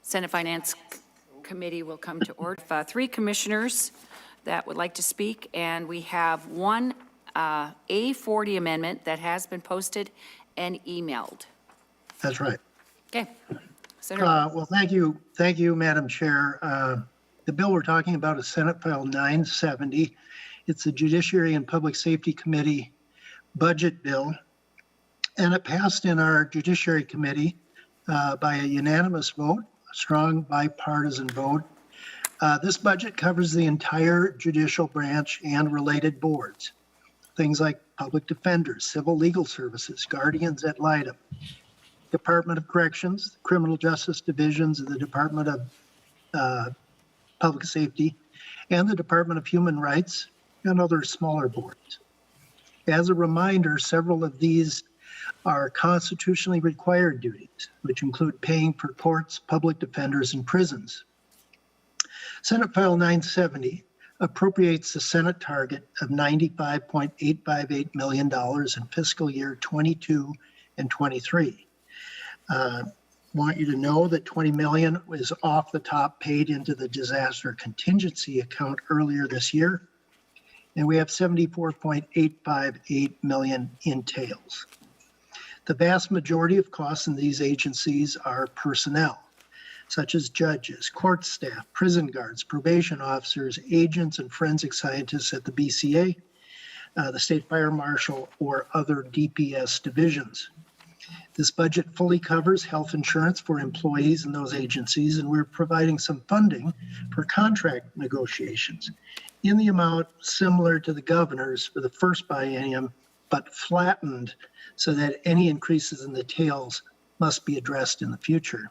Senate Finance Committee will come to order. Three commissioners that would like to speak, and we have one A40 amendment that has been posted and emailed. That's right. Okay. Senator. Well, thank you, Madam Chair. The bill we're talking about is Senate File 970. It's the Judiciary and Public Safety Committee budget bill, and it passed in our Judiciary Committee by a unanimous vote, a strong bipartisan vote. This budget covers the entire judicial branch and related boards, things like public defenders, civil legal services, guardians ad litem, Department of Corrections, Criminal Justice Divisions of the Department of Public Safety, and the Department of Human Rights, and other smaller boards. As a reminder, several of these are constitutionally required duties, which include paying for courts, public defenders, and prisons. Senate File 970 appropriates the Senate target of $95.858 million in fiscal year 22 and 23. Want you to know that $20 million was off the top paid into the disaster contingency account earlier this year, and we have $74.858 million in tails. The vast majority of costs in these agencies are personnel, such as judges, court staff, prison guards, probation officers, agents, and forensic scientists at the BCA, the State Fire Marshal, or other DPS divisions. This budget fully covers health insurance for employees in those agencies, and we're providing some funding for contract negotiations in the amount similar to the governor's for the first biennium, but flattened so that any increases in the tails must be addressed in the future.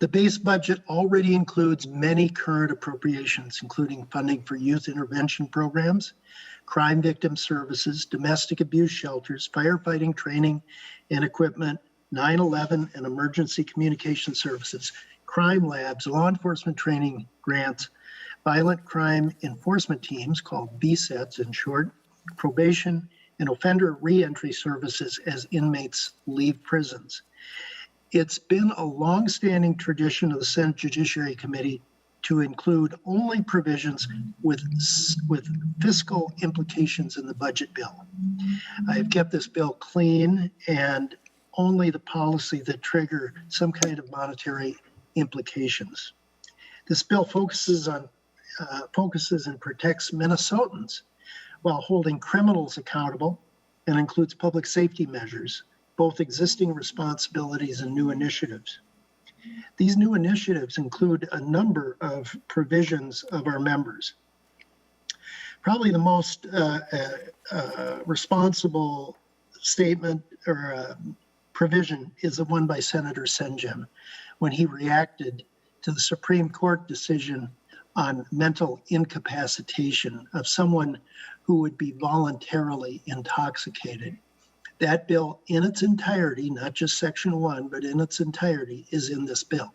The base budget already includes many current appropriations, including funding for youth intervention programs, crime victim services, domestic abuse shelters, firefighting training and equipment, 9/11 and emergency communication services, crime labs, law enforcement training grants, violent crime enforcement teams, called VSETs in short, probation and offender reentry services as inmates leave prisons. It's been a long-standing tradition of the Senate Judiciary Committee to include only provisions with fiscal implications in the budget bill. I've kept this bill clean and only the policy that trigger some kind of monetary implications. This bill focuses and protects Minnesotans while holding criminals accountable and includes public safety measures, both existing responsibilities and new initiatives. These new initiatives include a number of provisions of our members. Probably the most responsible statement or provision is the one by Senator Senjem when he reacted to the Supreme Court decision on mental incapacitation of someone who would be voluntarily intoxicated. That bill in its entirety, not just Section 1, but in its entirety, is in this bill.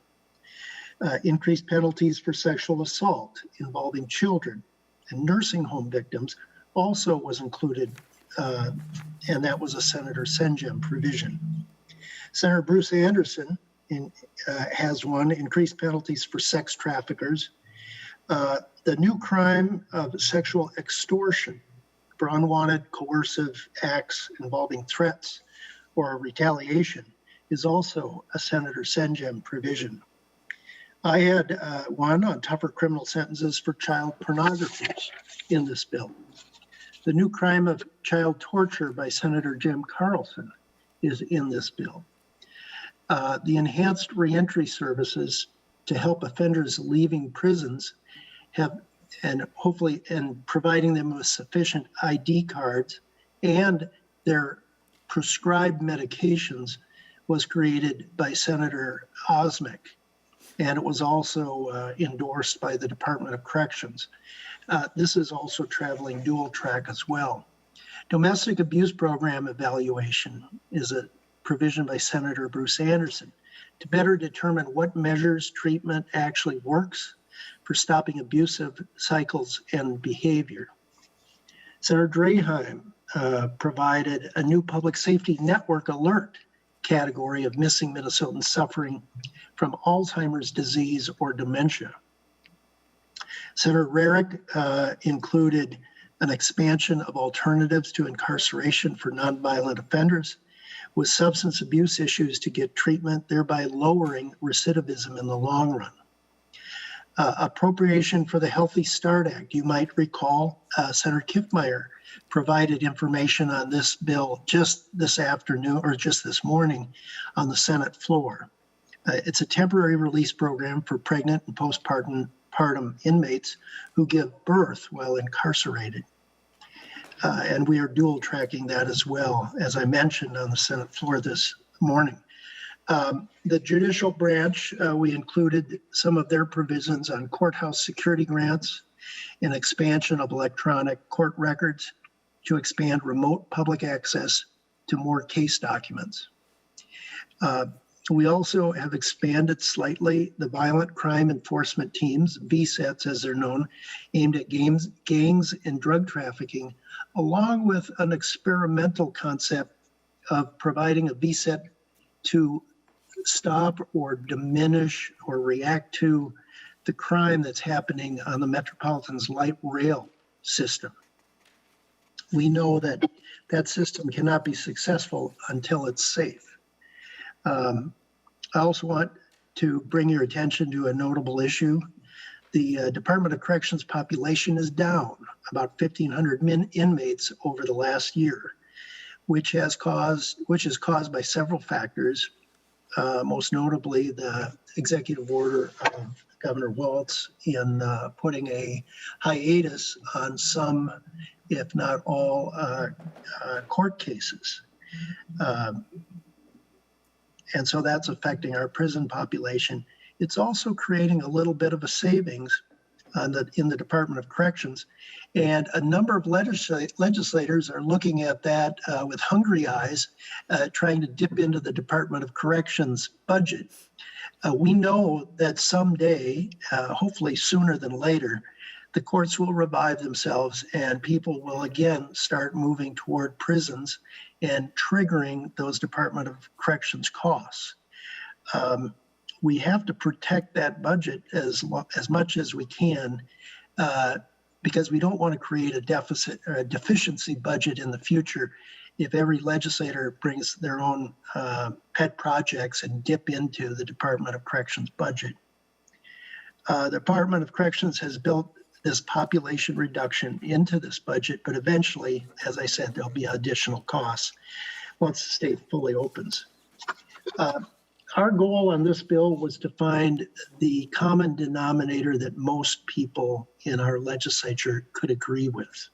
Increased penalties for sexual assault involving children and nursing home victims also was included, and that was a Senator Senjem provision. Senator Bruce Anderson has one, increased penalties for sex traffickers. The new crime of sexual extortion for unwanted coercive acts involving threats or retaliation is also a Senator Senjem provision. I had one on tougher criminal sentences for child pornographers in this bill. The new crime of child torture by Senator Jim Carlson is in this bill. The enhanced reentry services to help offenders leaving prisons and providing them with sufficient ID cards and their prescribed medications was created by Senator Osmek, and it was also endorsed by the Department of Corrections. This is also traveling dual track as well. Domestic abuse program evaluation is a provision by Senator Bruce Anderson to better determine what measures treatment actually works for stopping abusive cycles and behavior. Senator Draheim provided a new public safety network alert category of missing Minnesotans suffering from Alzheimer's disease or dementia. Senator Rarick included an expansion of alternatives to incarceration for nonviolent offenders with substance abuse issues to get treatment, thereby lowering recidivism in the long run. Appropriation for the Healthy Start Act. You might recall Senator Kiffmeyer provided information on this bill just this afternoon or just this morning on the Senate floor. It's a temporary release program for pregnant and postpartum inmates who give birth while incarcerated. And we are dual tracking that as well, as I mentioned on the Senate floor this morning. The judicial branch, we included some of their provisions on courthouse security grants, an expansion of electronic court records to expand remote public access to more case documents. We also have expanded slightly the violent crime enforcement teams, VSETs as they're known, aimed at gangs and drug trafficking, along with an experimental concept of providing a VSET to stop or diminish or react to the crime that's happening on the Metropolitan's light rail system. We know that that system cannot be successful until it's safe. I also want to bring your attention to a notable issue. The Department of Corrections population is down about 1,500 inmates over the last year, which is caused by several factors, most notably the executive order of Governor Walz in putting a hiatus on some, if not all, court cases. And so that's affecting our prison population. It's also creating a little bit of a savings in the Department of Corrections. And a number of legislators are looking at that with hungry eyes, trying to dip into the Department of Corrections budget. We know that someday, hopefully sooner than later, the courts will revive themselves and people will again start moving toward prisons and triggering those Department of Corrections costs. We have to protect that budget as much as we can because we don't want to create a deficit or a deficiency budget in the future if every legislator brings their own pet projects and dip into the Department of Corrections budget. The Department of Corrections has built this population reduction into this budget, but eventually, as I said, there'll be additional costs once the state fully opens. Our goal on this bill was to find the common denominator that most people in our legislature could agree with.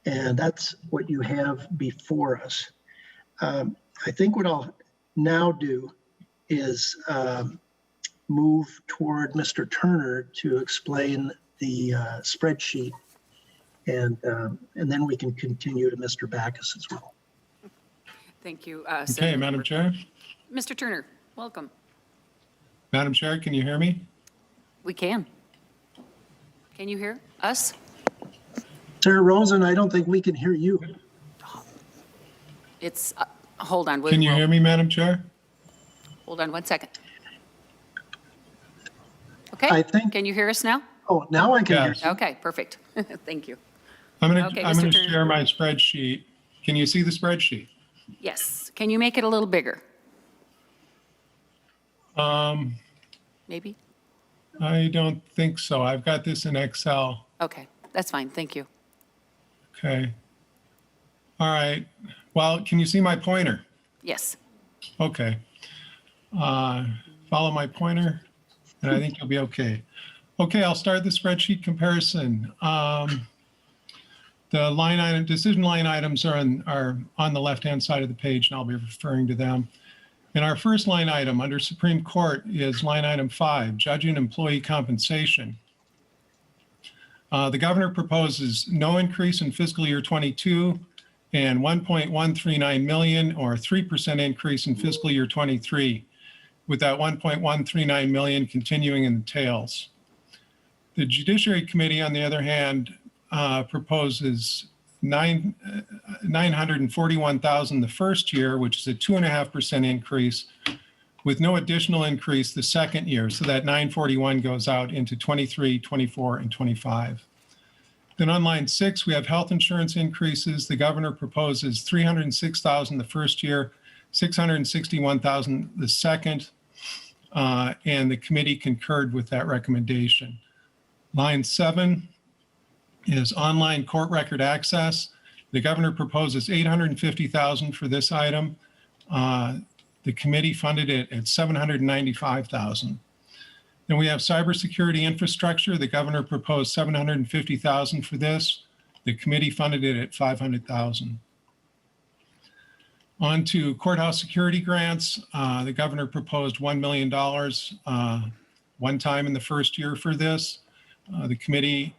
And that's what you have before us. I think what I'll now do is move toward Mr. Turner to explain the spreadsheet, and then we can continue to Mr. Backus as well. Thank you. Okay, Madam Chair. Mr. Turner, welcome. Madam Chair, can you hear me? We can. Can you hear us? Sarah Rosen, I don't think we can hear you. It's, hold on. Can you hear me, Madam Chair? Hold on 1 second. Okay, I think- can you hear us now? Oh, now I can hear Yes. you. Okay, perfect. Thank you. I'm Okay, going Mr. to Turner. share my spreadsheet. Can you see the spreadsheet? Yes. Can you make it a little bigger? Maybe? I don't think so. I've got this in Excel. Okay, that's fine. Thank you. Okay. All right. Well, can you see my pointer? Yes. Okay. Follow my pointer, and I think you'll be okay. Okay, I'll start the spreadsheet comparison. The line item, decision line items are on the left-hand side of the page, and I'll be referring to them. And our first line item under Supreme Court is line item 5, judge and employee compensation. The governor proposes no increase in fiscal year 22 and 1.139 million or 3% increase in fiscal year 23, with that 1.139 million continuing in the tails. The Judiciary Committee, on the other hand, proposes $941,000 the first year, which is a 2.5% increase, with no additional increase the second year. So that 941 goes out into 23, 24, and 25. Then on line 6, we have health insurance increases. The governor proposes $306,000 the first year, $661,000 the second, and the committee concurred with that recommendation. Line 7 is online court record access. The governor proposes $850,000 for this item. The committee funded it at $795,000. Then we have cybersecurity infrastructure. The governor proposed $750,000 for this. The committee funded it at $500,000. On to courthouse security grants. The governor proposed $1 million one time in the first year for this. The committee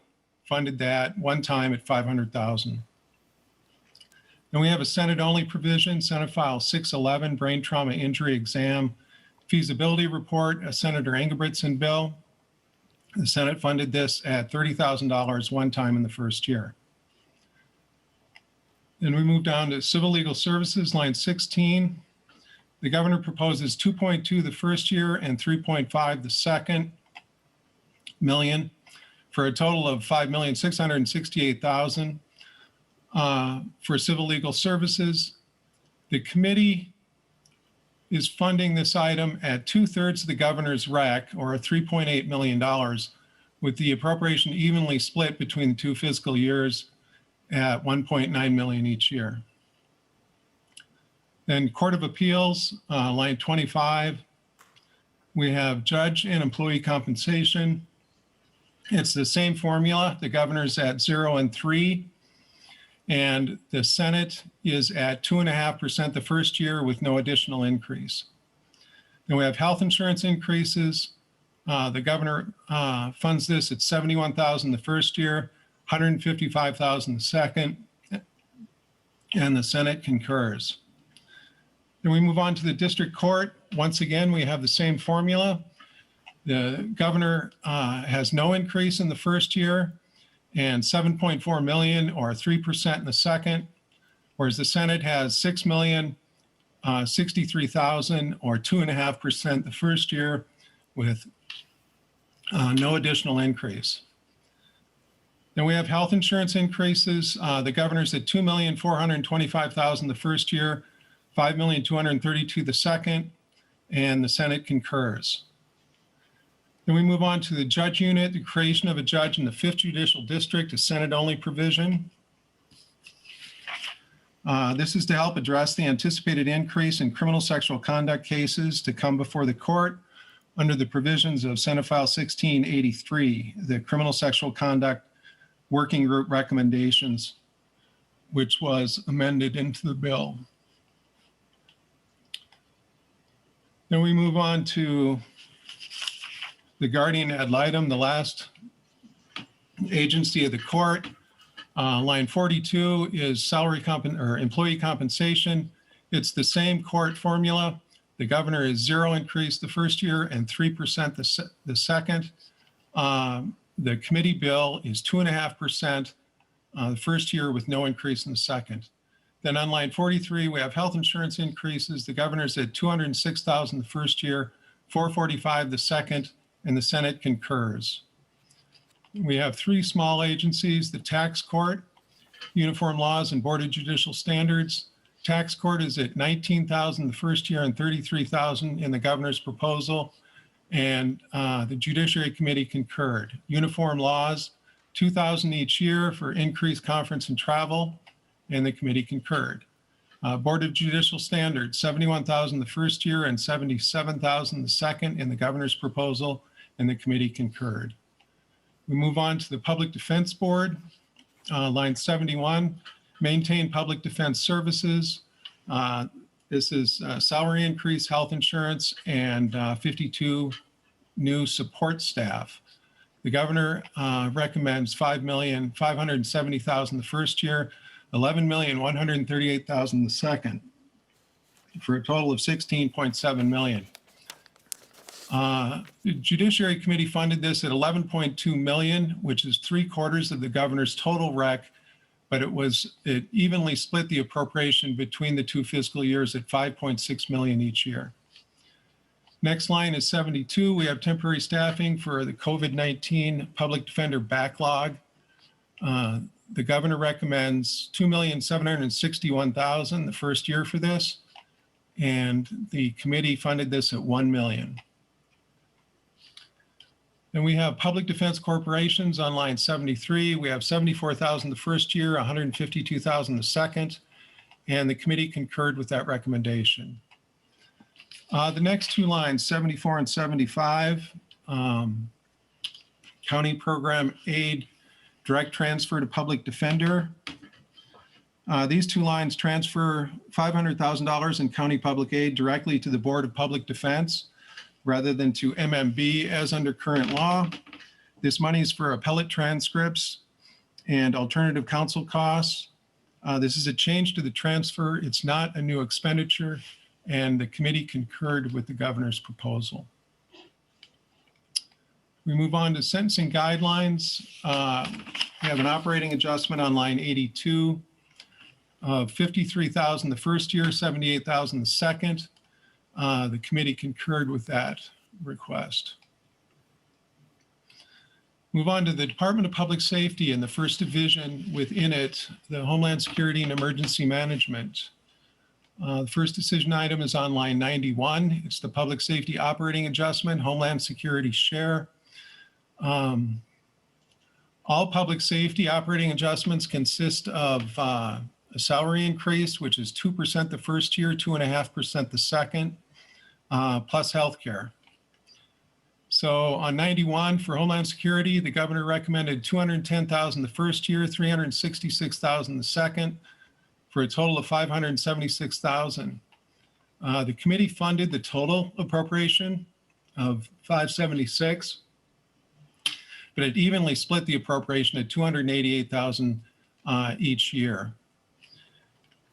funded that one time at $500,000. Then we have a Senate-only provision, Senate File 611, Brain Trauma Injury Exam Feasibility Report, a Senator Engebretson bill. The Senate funded this at $30,000 one time in the first year. Then we move down to civil legal services, line 16. The governor proposes 2.2 the first year and 3.5 the second million, for a total of $5,668,000 for civil legal services. The committee is funding this item at 2/3 of the governor's rec, or $3.8 million, with the appropriation evenly split between the two fiscal years at $1.9 million each year. Then Court of Appeals, line 25, we have judge and employee compensation. It's the same formula. The governor's at 0 and 3, and the Senate is at 2.5% the first year with no additional increase. Then we have health insurance increases. The governor funds this at $71,000 the first year, $155,000 the second, and the Senate concurs. Then we move on to the district court. Once again, we have the same formula. The governor has no increase in the first year and 7.4 million, or 3% in the second, whereas the Senate has 6,063,000, or 2.5% the first year, with no additional increase. Then we have health insurance increases. The governor's at $2,425,000 the first year, $5,232,000 the second, and the Senate concurs. Then we move on to the judge unit, the creation of a judge in the 5th Judicial District, a Senate-only provision. This is to help address the anticipated increase in criminal sexual conduct cases to come before the court under the provisions of Senate File 1683, the Criminal Sexual Conduct Working Group recommendations, which was amended into the bill. Then we move on to the guardian ad litem, the last agency of the court. Line 42 is employee compensation. It's the same court formula. The governor is 0 increase the first year and 3% the second. The committee bill is 2.5% the first year with no increase in the second. Then on line 43, we have health insurance increases. The governor's at $206,000 the first year, $445,000 the second, and the Senate concurs. We have 3 small agencies: the tax court, uniform laws, and board of judicial standards. Tax court is at $19,000 the first year and $33,000 in the governor's proposal, and the Judiciary Committee concurred. Uniform laws, $2,000 each year for increased conference and travel, and the committee concurred. Board of Judicial Standards, $71,000 the first year and $77,000 the second in the governor's proposal, and the committee concurred. We move on to the Public Defense Board, line 71, maintain public defense services. This is salary increase, health insurance, and 52 new support staff. The governor recommends $5,570,000 the first year, $11,138,000 the second, for a total of $16.7 million. The Judiciary Committee funded this at $11.2 million, which is 3/4 of the governor's total rec, but it evenly split the appropriation between the two fiscal years at 5.6 million each year. Next line is 72. We have temporary staffing for the COVID-19 public defender backlog. The governor recommends $2,761,000 the first year for this, and the committee funded this at $1 million. Then we have public defense corporations on line 73. We have $74,000 the first year, $152,000 the second, and the committee concurred with that recommendation. The next two lines, 74 and 75, county program aid, direct transfer to public defender. These two lines transfer $500,000 in county public aid directly to the Board of Public Defense rather than to MMB as under current law. This money is for appellate transcripts and alternative counsel costs. This is a change to the transfer. It's not a new expenditure, and the committee concurred with the governor's proposal. We move on to sentencing guidelines. We have an operating adjustment on line 82 of $53,000 the first year, $78,000 the second. The committee concurred with that request. Move on to the Department of Public Safety and the first division within it, the Homeland Security and Emergency Management. The first decision item is on line 91. It's the Public Safety Operating Adjustment, Homeland Security Share. All public safety operating adjustments consist of a salary increase, which is 2% the first year, 2.5% the second, plus healthcare. So on 91 for Homeland Security, the governor recommended $210,000 the first year, $366,000 the second, for a total of $576,000. The committee funded the total appropriation of $576,000, but it evenly split the appropriation at $288,000 each year.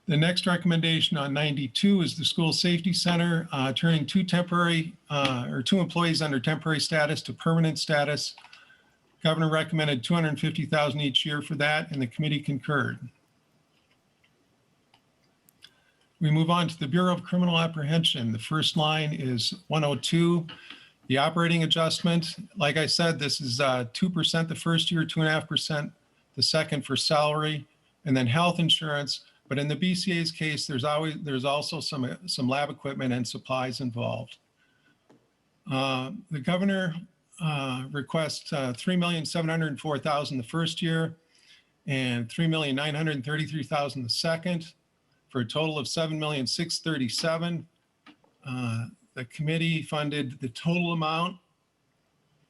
The next recommendation on 92 is the School Safety Center, turning two employees under temporary status to permanent status. Governor recommended $250,000 each year for that, and the committee concurred. We move on to the Bureau of Criminal Apprehension. The first line is 102, the operating adjustment. Like I said, this is 2% the first year, 2.5% the second for salary, and then health insurance. But in the BCA's case, there's also some lab equipment and supplies involved. The governor requests $3,704,000 the first year and $3,933,000 the second, for a total of $7,637,000. The committee funded the total amount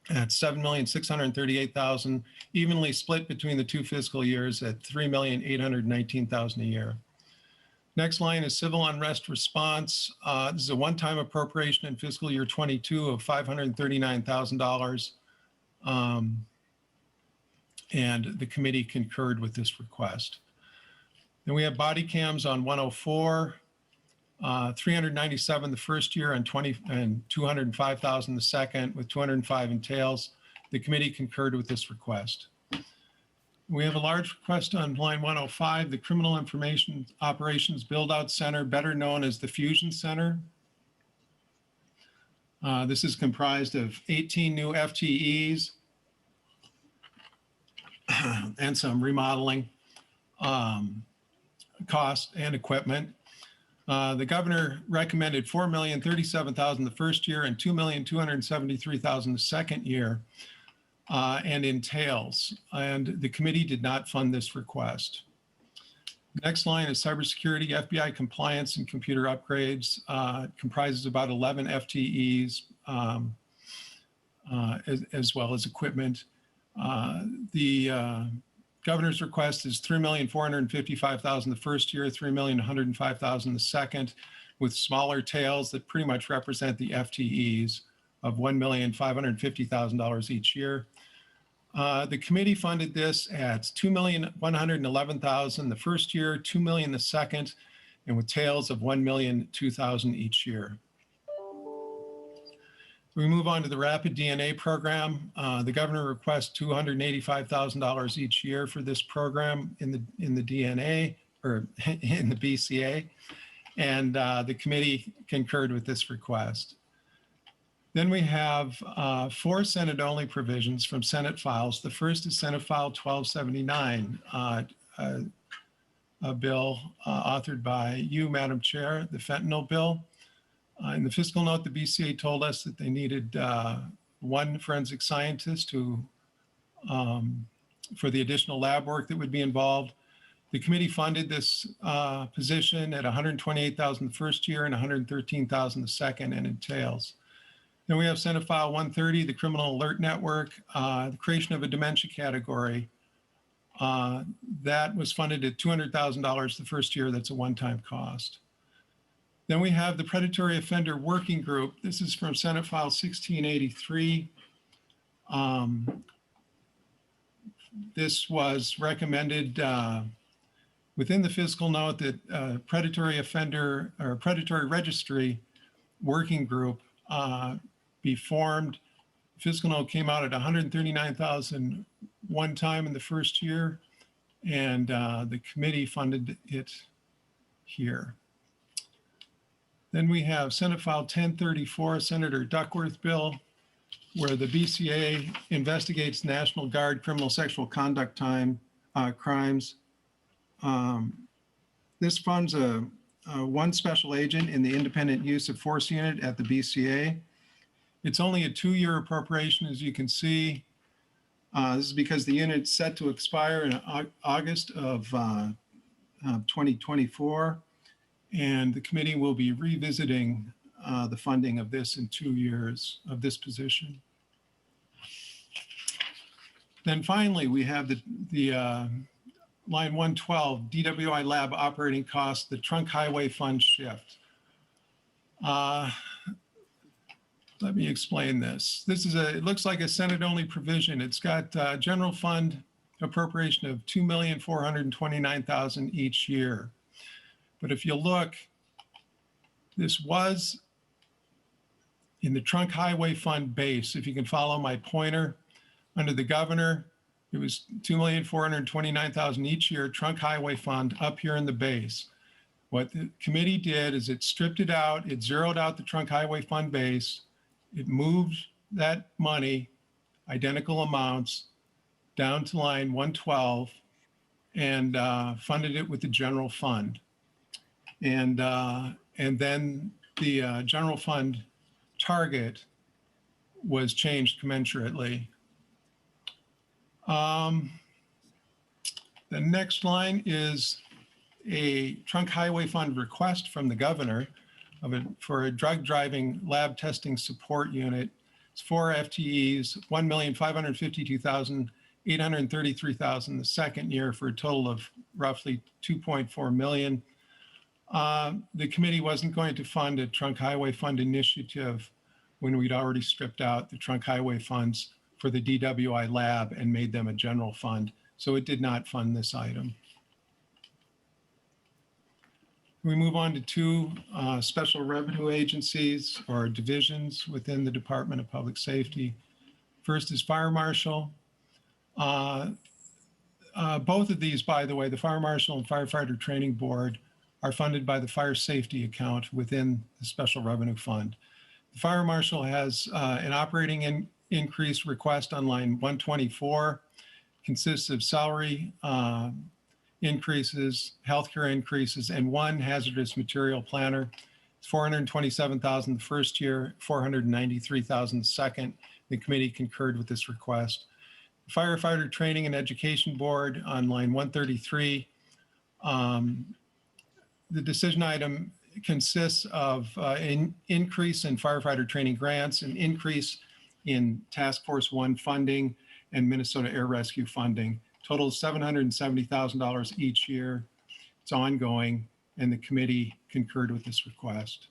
at $7,638,000, evenly split between the two fiscal years at $3,819,000 a year. Next line is civil unrest response. This is a one-time appropriation in fiscal year 22 of $539,000. And the committee concurred with this request. Then we have body cams on 104, 397 the first year and 205,000 the second, with 205 in tails. The committee concurred with this request. We have a large request on line 105, the Criminal Information Operations Build-Out Center, better known as the Fusion Center. This is comprised of 18 new FTEs and some remodeling cost and equipment. The governor recommended $4,037,000 the first year and $2,273,000 the second year, and entails. And the committee did not fund this request. Next line is cybersecurity, FBI compliance, and computer upgrades. It comprises about 11 FTEs, as well as equipment. The governor's request is $3,455,000 the first year, $3,105,000 the second, with smaller tails that pretty much represent the FTEs of $1,550,000 each year. The committee funded this at $2,111,000 the first year, $2 million the second, and with tails of $1,002,000 each year. We move on to the rapid DNA program. The governor requests $285,000 each year for this program in the DNA or in the BCA, and the committee concurred with this request. Then we have 4 Senate-only provisions from Senate files. The first is Senate File 1279, a bill authored by you, Madam Chair, the fentanyl bill. In the fiscal note, the BCA told us that they needed 1 forensic scientist for the additional lab work that would be involved. The committee funded this position at $128,000 the first year and $113,000 the second, and entails. Then we have Senate File 130, the Criminal Alert Network, the creation of a dementia category. That was funded at $200,000 the first year. That's a one-time cost. Then we have the Predatory Offender Working Group. This is from Senate File 1683. This was recommended within the fiscal note that predatory offender or predatory registry working group be formed. Fiscal note came out at $139,000 one time in the first year, and the committee funded it here. Then we have Senate File 1034, Senator Duckworth bill, where the BCA investigates National Guard criminal sexual conduct crimes. This funds one special agent in the independent use of force unit at the BCA. It's only a 2-year appropriation, as you can see. This is because the unit's set to expire in August of 2024, and the committee will be revisiting the funding of this in 2 years of this position. Then finally, we have the line 112, DWI lab operating costs, the trunk highway fund shift. Let me explain this. This is it looks like a Senate-only provision. It's got general fund appropriation of $2,429,000 each year. But if you look, this was in the trunk highway fund base. If you can follow my pointer, under the governor, it was $2,429,000 each year, trunk highway fund up here in the base. What the committee did is it stripped it out, it zeroed out the trunk highway fund base, it moved that money, identical amounts, down to line 112 and funded it with the general fund. And then the general fund target was changed commensurately. The next line is a trunk highway fund request from the governor for a drug driving lab testing support unit. It's 4 FTEs, $1,552,833,000 the second year, for a total of roughly $2.4 million. The committee wasn't going to fund a trunk highway fund initiative when we'd already stripped out the trunk highway funds for the DWI lab and made them a general fund. So it did not fund this item. We move on to 2 special revenue agencies or divisions within the Department of Public Safety. First is Fire Marshal. Both of these, by the way, the Fire Marshal and Firefighter Training Board, are funded by the fire safety account within the Special Revenue Fund. The Fire Marshal has an operating increase request on line 124, consists of salary increases, healthcare increases, and 1 hazardous material planner. It's $427,000 the first year, $493,000 the second. The committee concurred with this request. The Firefighter Training and Education Board on line 133. The decision item consists of an increase in firefighter training grants, an increase in Task Force 1 funding, and Minnesota Air Rescue funding. Total $770,000 each year. It's ongoing, and the committee concurred with this request.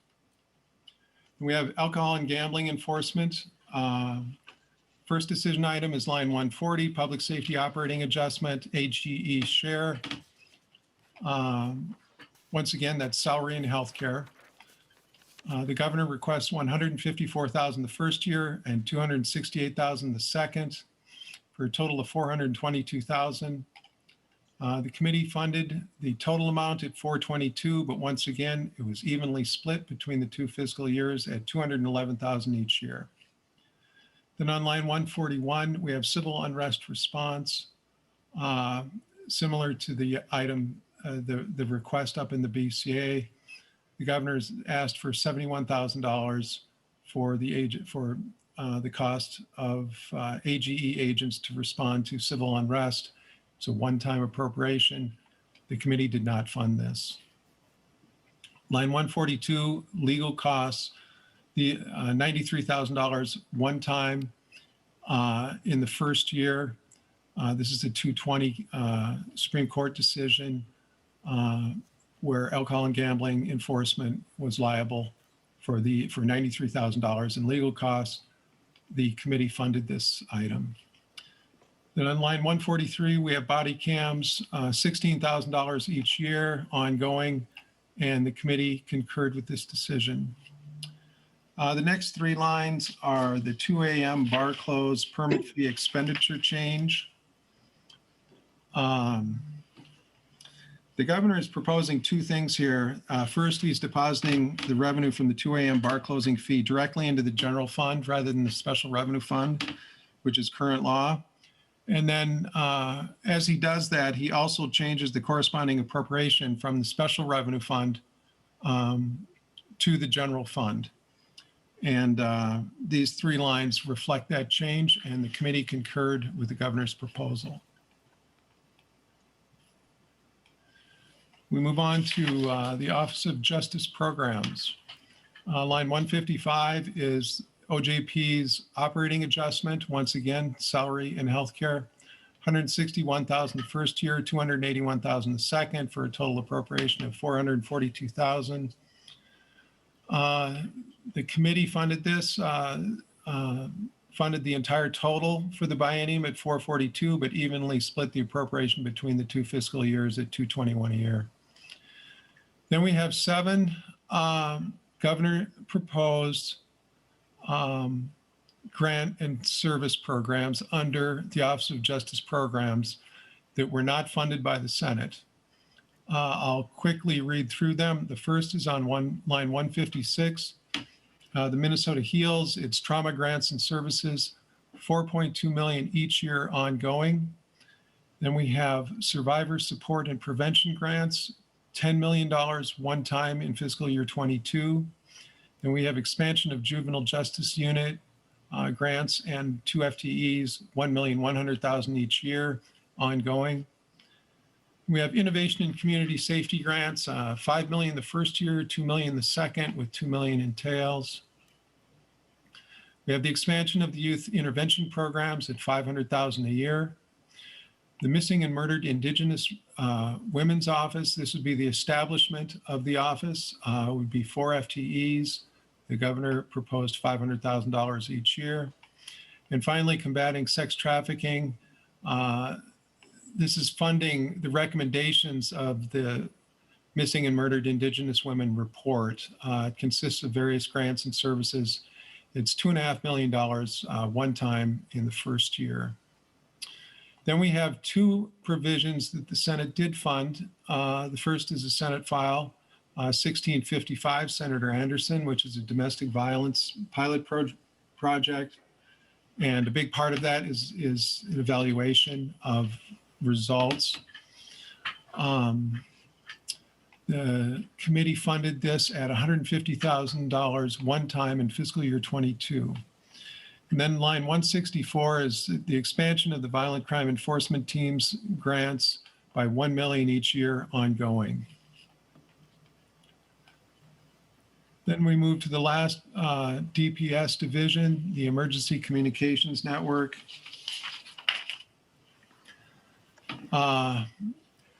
We have alcohol and gambling enforcement. First decision item is line 140, public safety operating adjustment, HGE share. Once again, that's salary and healthcare. The governor requests $154,000 the first year and $268,000 the second, for a total of $422,000. The committee funded the total amount at $422,000, but once again, it was evenly split between the two fiscal years at $211,000 each year. Then on line 141, we have civil unrest response, similar to the item, the request up in the BCA. The governor's asked for $71,000 for the cost of AGE agents to respond to civil unrest. It's a one-time appropriation. The committee did not fund this. Line 142, legal costs, the $93,000 one time in the first year. This is a 220 Supreme Court decision where alcohol and gambling enforcement was liable for $93,000 in legal costs. The committee funded this item. Then on line 143, we have body cams, $16,000 each year ongoing, and the committee concurred with this decision. The next three lines are the 2 a.m. bar close permit fee expenditure change. The governor is proposing two things here. First, he's depositing the revenue from the 2 a.m. bar closing fee directly into the general fund rather than the special revenue fund, which is current law. And then as he does that, he also changes the corresponding appropriation from the special revenue fund to the general fund. And these three lines reflect that change, and the committee concurred with the governor's proposal. We move on to the Office of Justice Programs. Line 155 is OJP's operating adjustment. Once again, salary and healthcare, $161,000 the first year, $281,000 the second, for a total appropriation of $442,000. The committee funded this, funded the entire total for the biennium at $442,000, but evenly split the appropriation between the two fiscal years at $221,000 a year. Then we have 7 governor proposed grant and service programs under the Office of Justice Programs that were not funded by the Senate. I'll quickly read through them. The first is on line 156. The Minnesota HEALS, its trauma grants and services, $4.2 million each year ongoing. Then we have survivor support and prevention grants, $10 million one time in fiscal year 22. Then we have expansion of juvenile justice unit grants and 2 FTEs, $1,100,000 each year ongoing. We have innovation and community safety grants, $5 million the first year, $2 million the second, with $2 million in tails. We have the expansion of the youth intervention programs at $500,000 a year. The Missing and Murdered Indigenous Women's Office, this would be the establishment of the office, would be 4 FTEs. The governor proposed $500,000 each year. And finally, combating sex trafficking. This is funding the recommendations of the Missing and Murdered Indigenous Women report. It consists of various grants and services. It's $2.5 million one time in the first year. Then we have 2 provisions that the Senate did fund. The first is a Senate file, 1655, Senator Anderson, which is a domestic violence pilot project. And a big part of that is an evaluation of results. The committee funded this at $150,000 one time in fiscal year 22. And then line 164 is the expansion of the violent crime enforcement team's grants by $1 million each year ongoing. Then we move to the last DPS division, the Emergency Communications Network. Line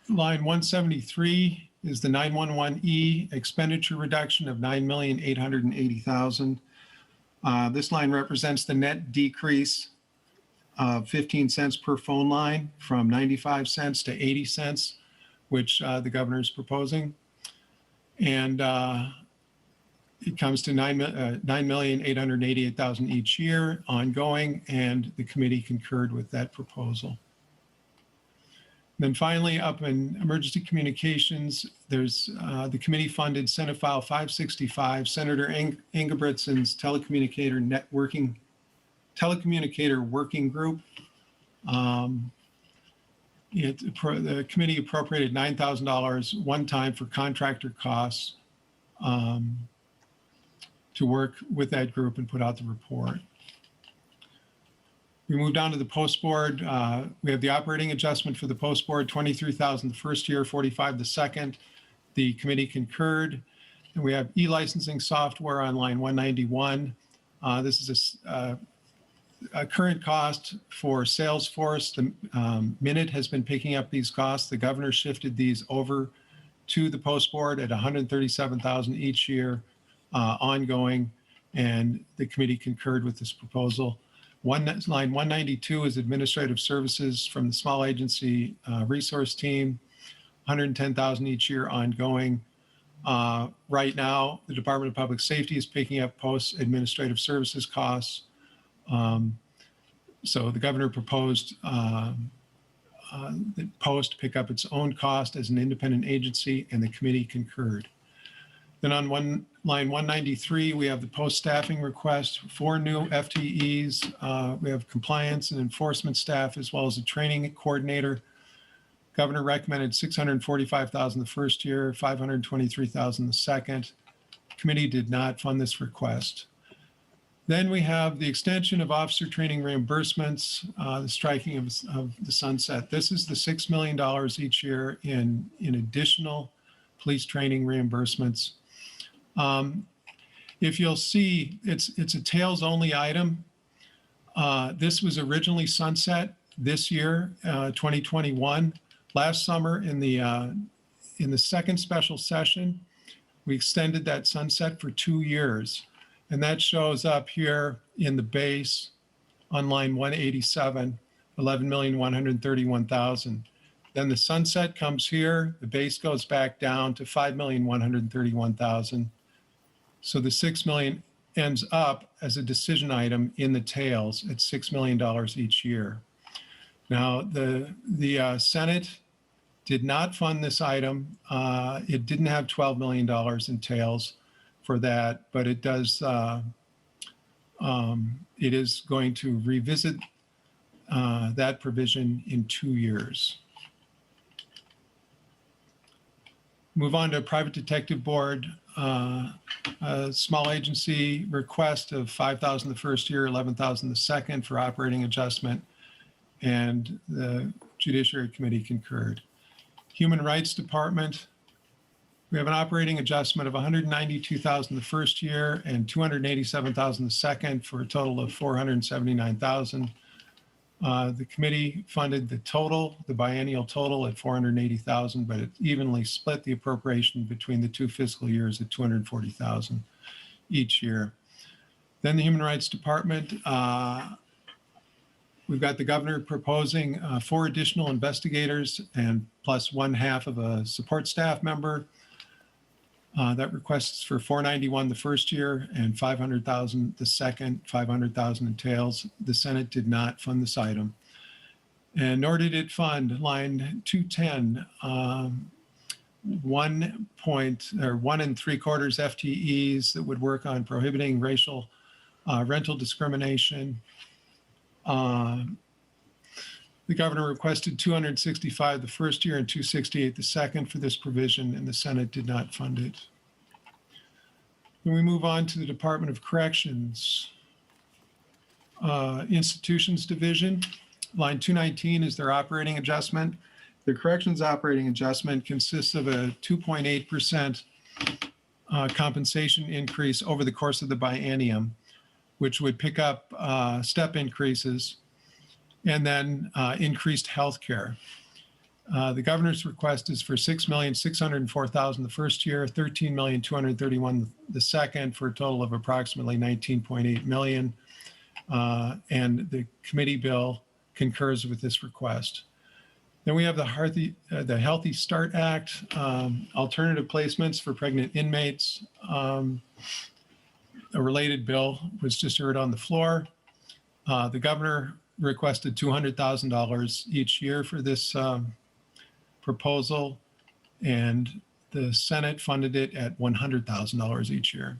173 is the 911E expenditure reduction of $9,880,000. This line represents the net decrease of 15 cents per phone line from 95 cents to 80 cents, which the governor is proposing. And It comes to $9,888,000 each year ongoing, and the committee concurred with that proposal. Then finally, up in emergency communications, there's the committee funded Senate File 565, Senator Ingebrigtsen's telecommunicator working group. The committee appropriated $9,000 one time for contractor costs to work with that group and put out the report. We moved on to the post board. We have the operating adjustment for the post board, $23,000 the first year, $45,000 the second. The committee concurred. And we have e-licensing software on line 191. This is a current cost for Salesforce. The Minute has been picking up these costs. The governor shifted these over to the post board at $137,000 each year ongoing, and the committee concurred with this proposal. Line 192 is administrative services from the small agency resource team, $110,000 each year ongoing. Right now, the Department of Public Safety is picking up post-administrative services costs. So the governor proposed that Post pick up its own cost as an independent agency, and the committee concurred. Then on line 193, we have the Post staffing request, 4 new FTEs. We have compliance and enforcement staff, as well as a training coordinator. Governor recommended $645,000 the first year, $523,000 the second. Committee did not fund this request. Then we have the extension of officer training reimbursements, the striking of the sunset. This is the $6 million each year in additional police training reimbursements. If you'll see, it's a tails only item. This was originally sunset this year, 2021. Last summer in the second special session, we extended that sunset for 2 years. And that shows up here in the base on line 187, 11,131,000. Then the sunset comes here, the base goes back down to 5,131,000. So the 6 million ends up as a decision item in the tails at $6 million each year. Now the Senate did not fund this item. It didn't have $12 million in tails for that, but it does. It is going to revisit that provision in 2 years. Move on to private detective board. A small agency request of $5,000 the first year, $11,000 the second for operating adjustment, and the Judiciary Committee concurred. Human Rights Department, we have an operating adjustment of $192,000 the first year and $287,000 the second for a total of $479,000. The committee funded the biennial total at $480,000, but it evenly split the appropriation between the 2 fiscal years at $240,000 each year. Then the Human Rights Department, we've got the governor proposing 4 additional investigators and plus 1/2 of a support staff member. That requests for $491,000 the first year and $500,000 the second, $500,000 in tails. The Senate did not fund this item. And nor did it fund line 210, 1 3/4 FTEs that would work on prohibiting racial rental discrimination. The governor requested $265,000 the first year and $268,000 the second for this provision, and the Senate did not fund it. Then we move on to the Department of Corrections. Institutions Division, line 219 is their operating adjustment. The corrections operating adjustment consists of a 2.8% compensation increase over the course of the biennium, which would pick up step increases and then increased health care. The governor's request is for $6,604,000 the first year, $13,231,000 the second, for a total of approximately $19.8 million. And the committee bill concurs with this request. Then we have the Healthy Start Act, alternative placements for pregnant inmates. A related bill was just heard on the floor. The governor requested $200,000 each year for this proposal, and the Senate funded it at $100,000 each year.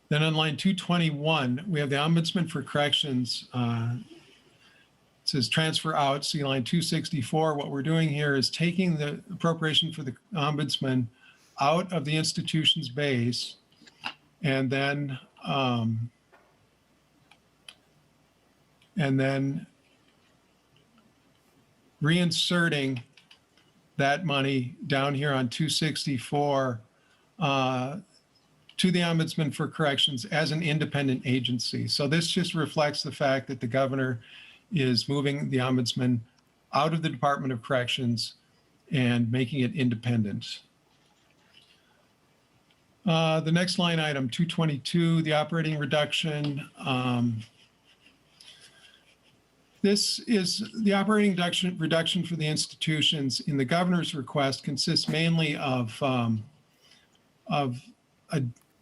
Then on line 221, we have the Ombudsman for Corrections. It says transfer out, see line 264. What we're doing here is taking the appropriation for the Ombudsman out of the institution's base and then reinserting that money down here on 264 to the Ombudsman for Corrections as an independent agency. So this just reflects the fact that the governor is moving the Ombudsman out of the Department of Corrections and making it independent. The next line item, 222, the operating reduction. This is the operating reduction for the institutions in the governor's request consists mainly of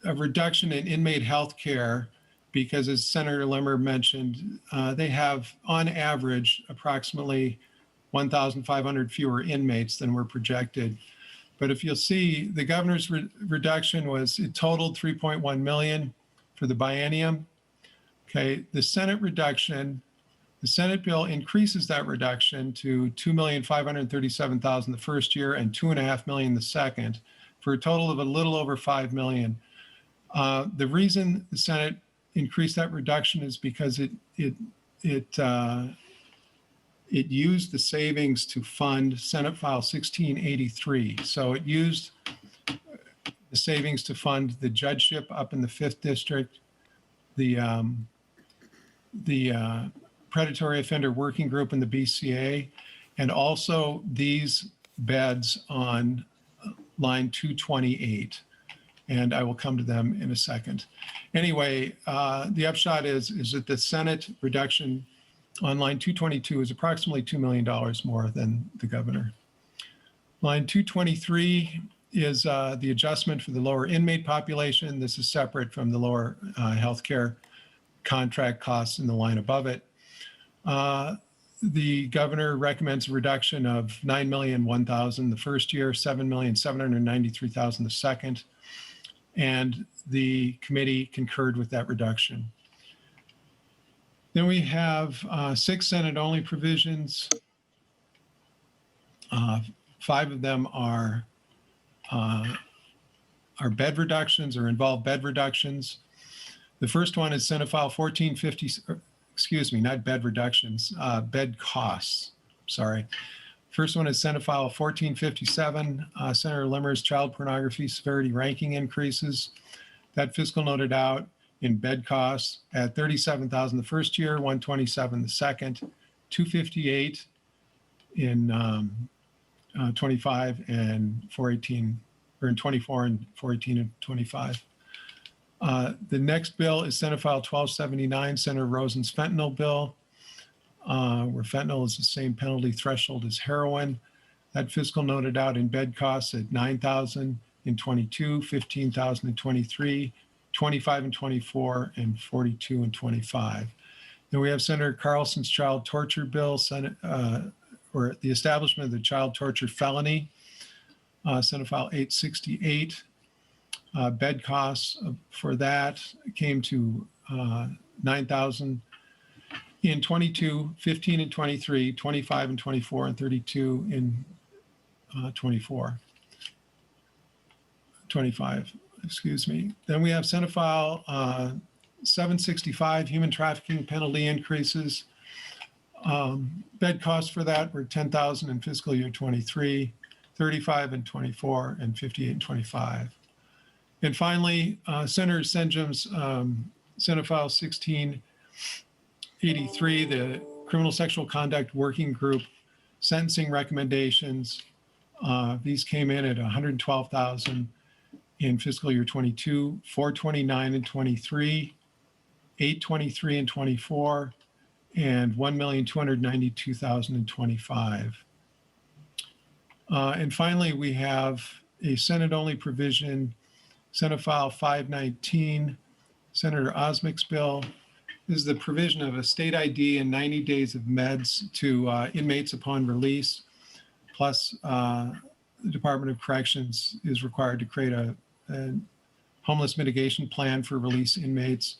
a reduction in inmate health care because, as Senator Limmer mentioned, they have on average approximately 1,500 fewer inmates than were projected. But if you'll see, the governor's reduction was, it totaled 3.1 million for the biennium. Okay, the Senate reduction, the Senate bill increases that reduction to 2,537,000 the first year and 2.5 million the second, for a total of a little over 5 million. The reason the Senate increased that reduction is because it used the savings to fund Senate File 1683. So it used the savings to fund the judgeship up in the 5th District, the predatory offender working group in the BCA, and also these beds on line 228. And I will come to them in a second. Anyway, the upshot is that the Senate reduction on line 222 is approximately $2 million more than the governor. Line 223 is the adjustment for the lower inmate population. This is separate from the lower healthcare contract costs in the line above it. The governor recommends a reduction of $9,001,000 the first year, $7,793,000 the second, and the committee concurred with that reduction. Then we have 6 Senate-only provisions. 5 of them are bed reductions or involve bed reductions. The first one is Senate File 1450, excuse me, not bed reductions, bed costs, sorry. First one is Senate File 1457, Senator Limmer's child pornography severity ranking increases. That fiscal noted out in bed costs at $37,000 the first year, $127,000 the second, $258,000 in 25 and 418, or in 24 and 418 and 25. The next bill is Senate File 1279, Senator Rosen's fentanyl bill, where fentanyl is the same penalty threshold as heroin. That fiscal noted out in bed costs at $9,000 in 22, $15,000 in 23, 25 and 24, and 42 and 25. Then we have Senator Carlson's child torture bill, or the establishment of the child torture felony, Senate File 868. Bed costs for that came to $9,000 in 22, 15 and 23, 25 and 24, and 32 in 25, excuse me. Then we have Senate File 765, human trafficking penalty increases. Bed costs for that were $10,000 in fiscal year 23, 35 and 24, and 58 and 25. And finally, Senator Senjum's Senate File 1683, the Criminal Sexual Conduct Working Group sentencing recommendations. These came in at $112,000 in fiscal year 22, $429,000 in 23, $823,000 in 24, and $1,292,000 in 25. And finally, we have a Senate-only provision Senate File 519, Senator Osmick's bill. This is the provision of a state ID and 90 days of meds to inmates upon release. Plus, the Department of Corrections is required to create a homeless mitigation plan for release inmates.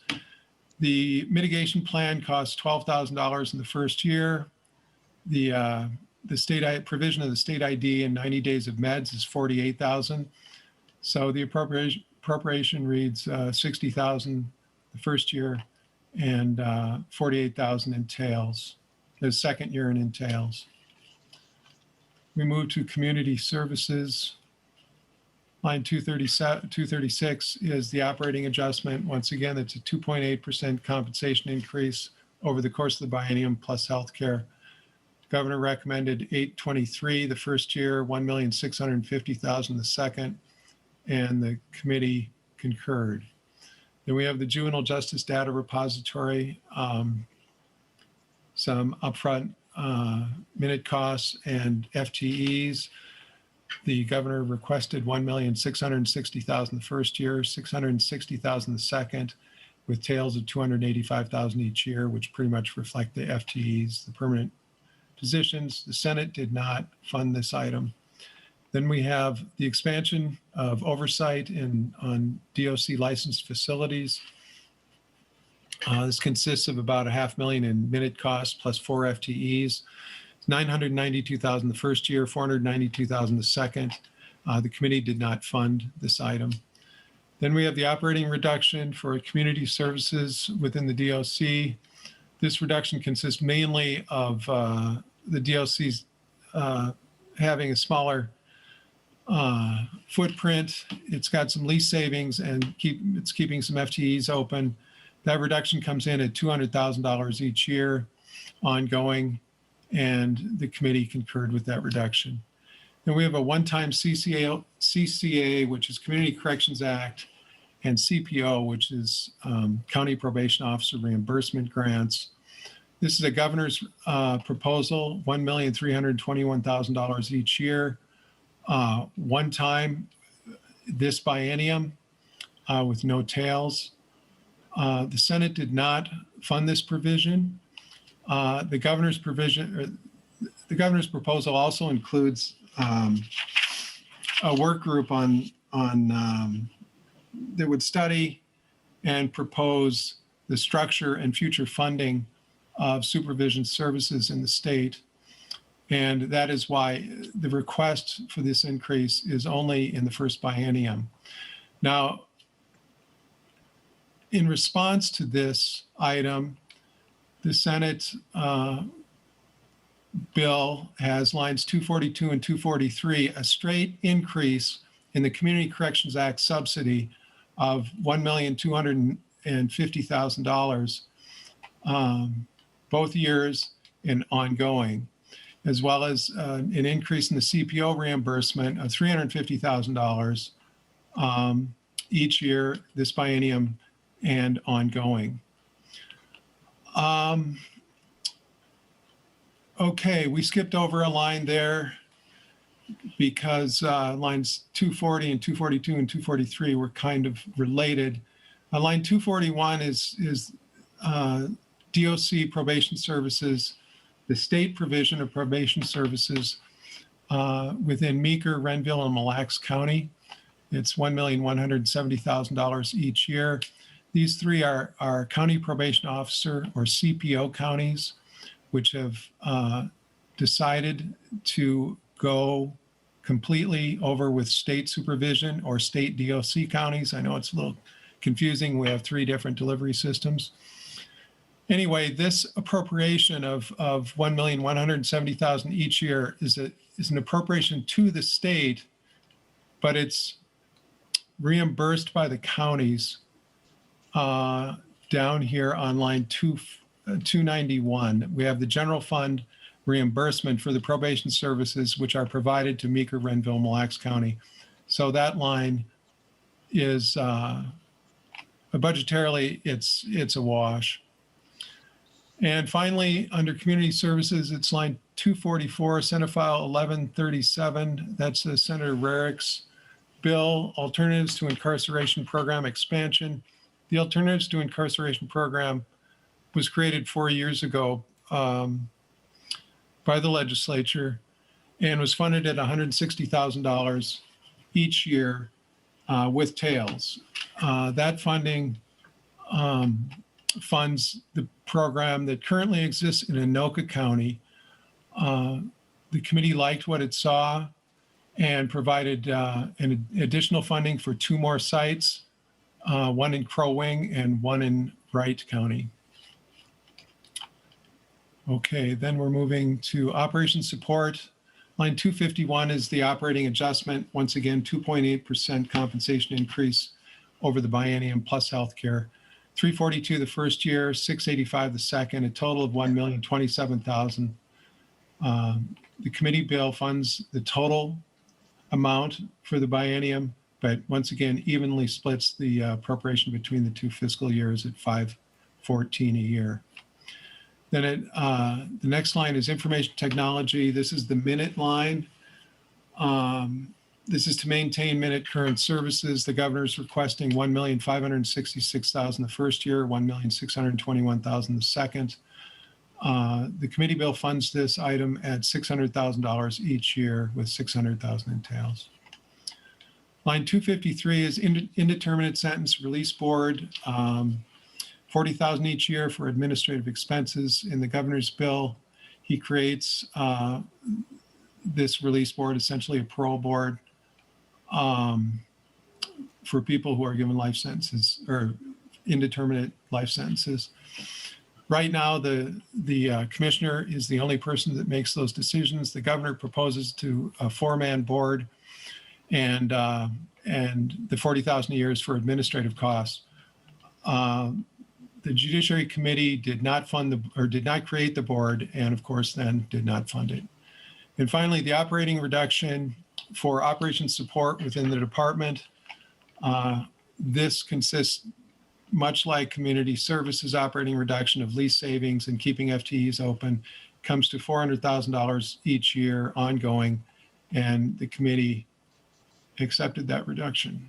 The mitigation plan costs $12,000 in the first year. The state provision of the state ID and 90 days of meds is $48,000. So the appropriation reads $60,000 the first year and $48,000 in tails. The second year in entails. We move to community services. Line 236 is the operating adjustment. Once again, it's a 2.8% compensation increase over the course of the biennium plus healthcare. Governor recommended 823 the first year, 1,650,000 the second, and the committee concurred. Then we have the Juvenile Justice Data Repository, some upfront minute costs and FTEs. The governor requested 1,660,000 the first year, 660,000 the second, with tails of 285,000 each year, which pretty much reflect the FTEs, the permanent positions. The Senate did not fund this item. Then we have the expansion of oversight on DOC licensed facilities. This consists of about $500,000 in minute costs plus 4 FTEs. 992,000 the first year, 492,000 the second. The committee did not fund this item. Then we have the operating reduction for community services within the DOC. This reduction consists mainly of the DOC's having a smaller footprint. It's got some lease savings and it's keeping some FTEs open. That reduction comes in at $200,000 each year ongoing, and the committee concurred with that reduction. Then we have a one-time CCA, which is Community Corrections Act, and CPO, which is County Probation Officer Reimbursement Grants. This is a governor's proposal, $1,321,000 each year. One time this biennium with no tails. The Senate did not fund this provision. The governor's proposal also includes a work group that would study and propose the structure and future funding of supervision services in the state. And that is why the request for this increase is only in the first biennium. Now, in response to this item, the Senate bill has lines 242 and 243, a straight increase in the Community Corrections Act subsidy of $1,250,000 both years and ongoing, as well as an increase in the CPO reimbursement of $350,000 each year, this biennium and ongoing. Okay, we skipped over a line there because lines 240 and 242 and 243 were kind of related. Line 241 is DOC probation services, the state provision of probation services within Meeker, Renville, and Mille Lacs County. It's $1,170,000 each year. These three are county probation officer or CPO counties, which have decided to go completely over with state supervision or state DOC counties. I know it's a little confusing. We have 3 different delivery systems. Anyway, this appropriation of $1,170,000 each year is an appropriation to the state, but it's reimbursed by the counties down here on line 291. We have the general fund reimbursement for the probation services which are provided to Meeker, Renville, Mille Lacs County. So that line is budgetarily, it's a wash. And finally, under community services, it's line 244, Senate File 1137. That's Senator Rarick's bill, Alternatives to Incarceration Program Expansion. The Alternatives to Incarceration Program was created 4 years ago by the legislature and was funded at $160,000 each year with tails. That funding funds the program that currently exists in Anoka County. The committee liked what it saw and provided an additional funding for 2 more sites, one in Crow Wing and one in Wright County. Okay, then we're moving to operation support. Line 251 is the operating adjustment. Once again, 2.8% compensation increase over the biennium plus healthcare. 342 the first year, 685 the second, a total of $1,027,000. The committee bill funds the total amount for the biennium, but once again, evenly splits the appropriation between the 2 fiscal years at $514 a year. Then the next line is information technology. This is the minute line. This is to maintain minute current services. The governor's requesting $1,566,000 the first year, $1,621,000 the second. The committee bill funds this item at $600,000 each year with $600,000 in tails. Line 253 is indeterminate sentence release board. $40,000 each year for administrative expenses. In the governor's bill, he creates this release board, essentially a parole board for people who are given life sentences or indeterminate life sentences. Right now, the commissioner is the only person that makes those decisions. The governor proposes to a 4-man board, and the $40,000 a year is for administrative costs. The Judiciary Committee did not create the board, and of course then did not fund it. And finally, the operating reduction for operation support within the department. This consists, much like community services operating reduction, of lease savings and keeping FTEs open, comes to $400,000 each year ongoing, and the committee accepted that reduction.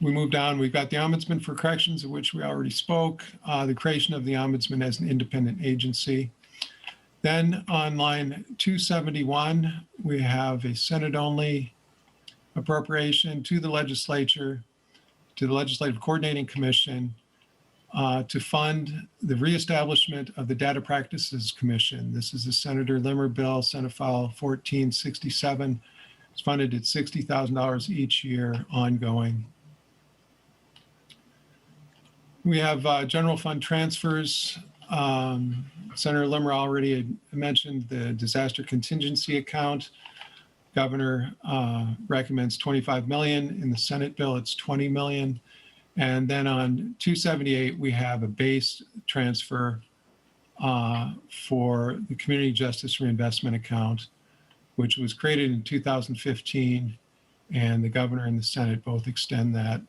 We move down, we've got the Ombudsman for Corrections, of which we already spoke, the creation of the Ombudsman as an independent agency. Then on line 271, we have a Senate-only appropriation to the legislature, to the Legislative Coordinating Commission, to fund the reestablishment of the Data Practices Commission. This is a Senator Limmer bill, Senate File 1467. It's funded at $60,000 each year ongoing. We have general fund transfers. Senator Limmer already had mentioned the disaster contingency account. Governor recommends $25 million. In the Senate bill, it's $20 million. And then on 278, we have a base transfer for the Community Justice Reinvestment Account, which was created in 2015, and the governor and the Senate both extend that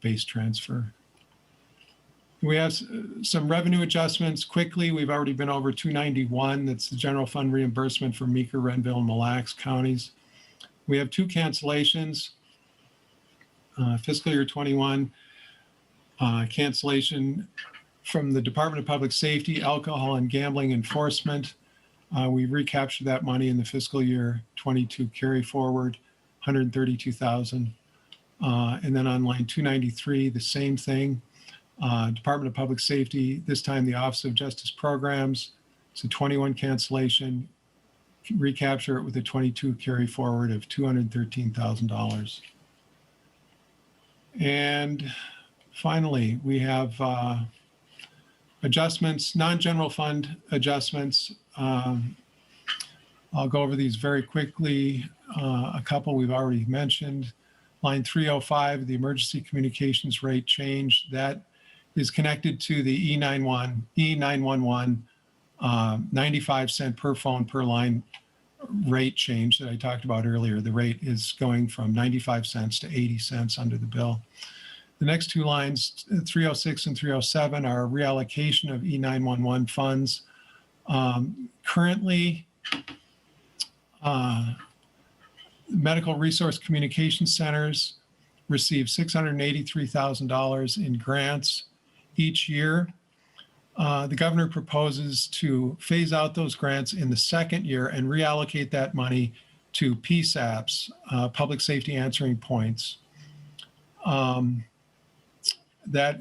base transfer. We have some revenue adjustments quickly. We've already been over 291. That's the general fund reimbursement for Meeker, Renville, and Mille Lacs counties. We have 2 cancellations. Fiscal year 21 cancellation from the Department of Public Safety, Alcohol and Gambling Enforcement. We recaptured that money in the fiscal year 22 carry forward, $132,000. And then on line 293, the same thing. Department of Public Safety, this time the Office of Justice Programs. It's a 21 cancellation. Recapture it with a 22 carry forward of $213,000. And finally, we have adjustments, non-general fund adjustments. I'll go over these very quickly. A couple we've already mentioned. Line 305, the emergency communications rate change, that is connected to the E911 95 cent per phone per line rate change that I talked about earlier. The rate is going from 95 cents to 80 cents under the bill. The next 2 lines, 306 and 307, are reallocation of E911 funds. Currently, Medical Resource Communication Centers receive $683,000 in grants each year. The governor proposes to phase out those grants in the second year and reallocate that money to PSAPs, Public Safety Answering Points. That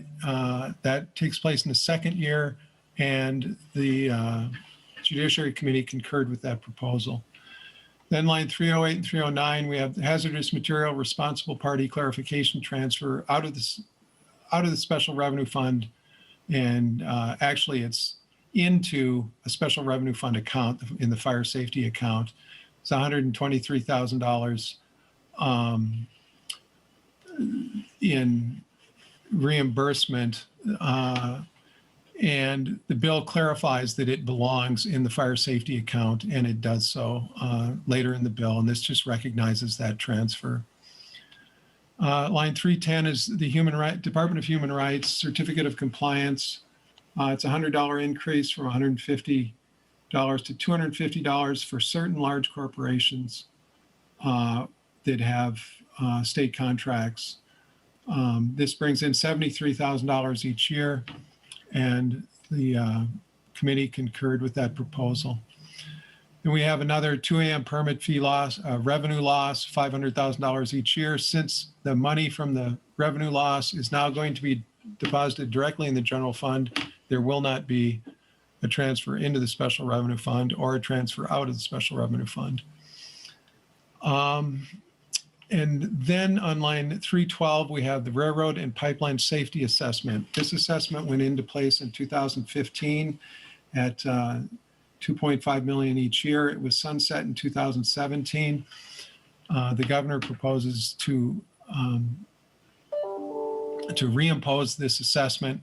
takes place in the second year, and the Judiciary Committee concurred with that proposal. Then line 308 and 309, we have hazardous material responsible party clarification transfer out of the Special Revenue Fund, and actually it's into a Special Revenue Fund account in the fire safety account. It's $123,000 in reimbursement, and the bill clarifies that it belongs in the fire safety account, and it does so later in the bill, and this just recognizes that transfer. Line 310 is the Department of Human Rights Certificate of Compliance. It's a $100 increase from $150 to $250 for certain large corporations that have state contracts. This brings in $73,000 each year, and the committee concurred with that proposal. And we have another 2 a.m. permit fee loss, revenue loss, $500,000 each year. Since the money from the revenue loss is now going to be deposited directly in the general fund, there will not be a transfer into the Special Revenue Fund or a transfer out of the Special Revenue Fund. And then on line 312, we have the Railroad and Pipeline Safety Assessment. This assessment went into place in 2015 at $2.5 million each year. It was sunset in 2017. The governor proposes to reimpose this assessment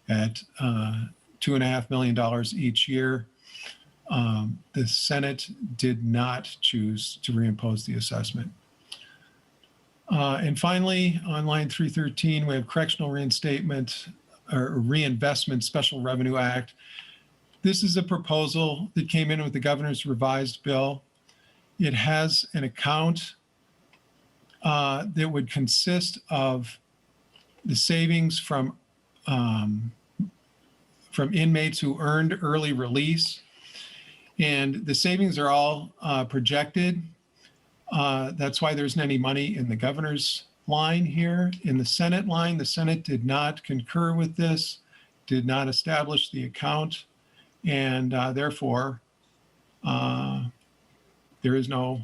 at $2.5 million each year. The Senate did not choose to reimpose the assessment. And finally, on line 313, we have Correctional Reinstatement or Reinvestment Special Revenue Act. This is a proposal that came in with the governor's revised bill. It has an account that would consist of the savings from inmates who earned early release. And the savings are all projected. That's why there isn't any money in the governor's line here. In the Senate line, the Senate did not concur with this, did not establish the account, and therefore there is no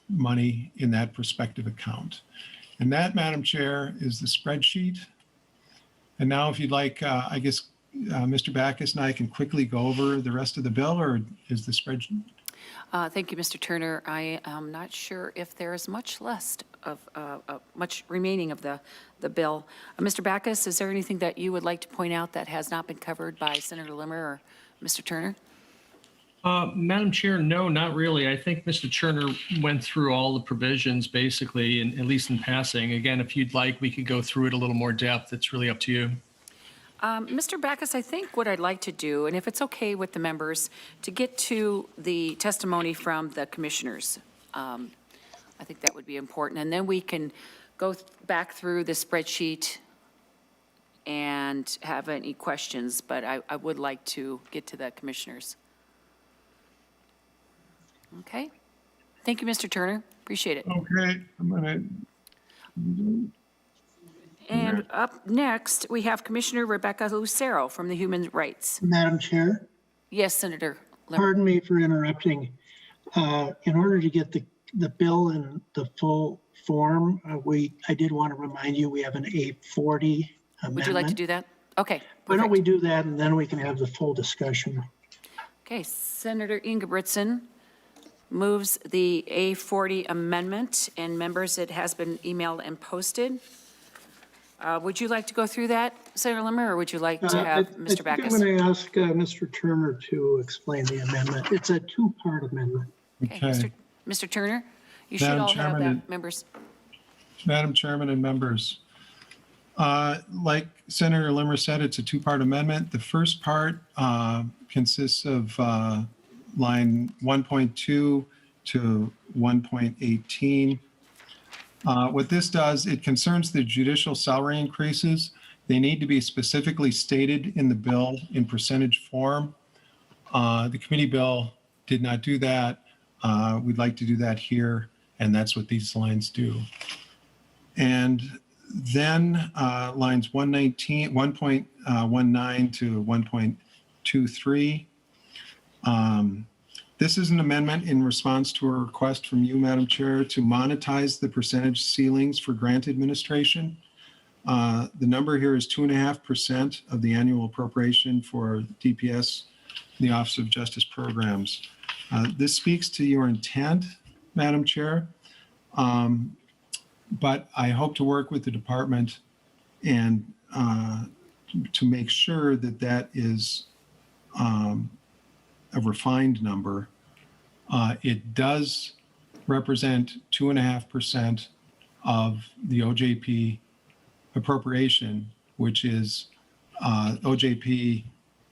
money in that prospective account. And that, Madam Chair, is the spreadsheet. And now if you'd like, I guess Mr. Backus and I can quickly go over the rest of the bill, or is the spreadsheet? Thank you, Mr. Turner. I am not sure if there is much left of, much remaining of the bill. Mr. Backus, is there anything that you would like to point out that has not been covered by Senator Limmer or Mr. Turner? Madam Chair, no, not really. I think Mr. Turner went through all the provisions basically, at least in passing. Again, if you'd like, we could go through it a little more depth. It's really up to you. Mr. Backus, I think what I'd like to do, and if it's okay with the members, to get to the testimony from the commissioners. I think that would be important. And then we can go back through the spreadsheet and have any questions, but I would like to get to the commissioners. Okay. Thank you, Mr. Turner. Appreciate it. Okay, I'm gonna. And up next, we have Commissioner Rebecca Lucero from the Human Rights. Madam Chair, Yes, Senator Limmer. pardon me for interrupting. In order to get the bill in the full form, I did want to remind you, we have an 840 amendment. Would you like to do that? Okay. Why don't perfect. we do that, and then we can have the full discussion. Okay, Senator Ingebrigtsen moves the A40 amendment, and members, it has been emailed and posted. Would you like to go through that, Senator Limmer, or would you like to have Mr. Backus? I'm going to ask Mr. Turner to explain the amendment. It's a two-part amendment. Okay, Mr. Turner, you should Madam all have Chairman, that, members. Madam Chairman and members, like Senator Limmer said, it's a two-part amendment. The first part consists of line 1.2 to 1.18. What this does, it concerns the judicial salary increases. They need to be specifically stated in the bill in percentage form. The committee bill did not do that. We'd like to do that here, and that's what these lines do. And then lines 1.19 to 1.23. This is an amendment in response to a request from you, Madam Chair, to monetize the percentage ceilings for grant administration. The number here is 2.5% of the annual appropriation for DPS, the Office of Justice Programs. This speaks to your intent, Madam Chair, but I hope to work with the department and to make sure that that is a refined number. It does represent 2.5% of the OJP appropriation, which is OJP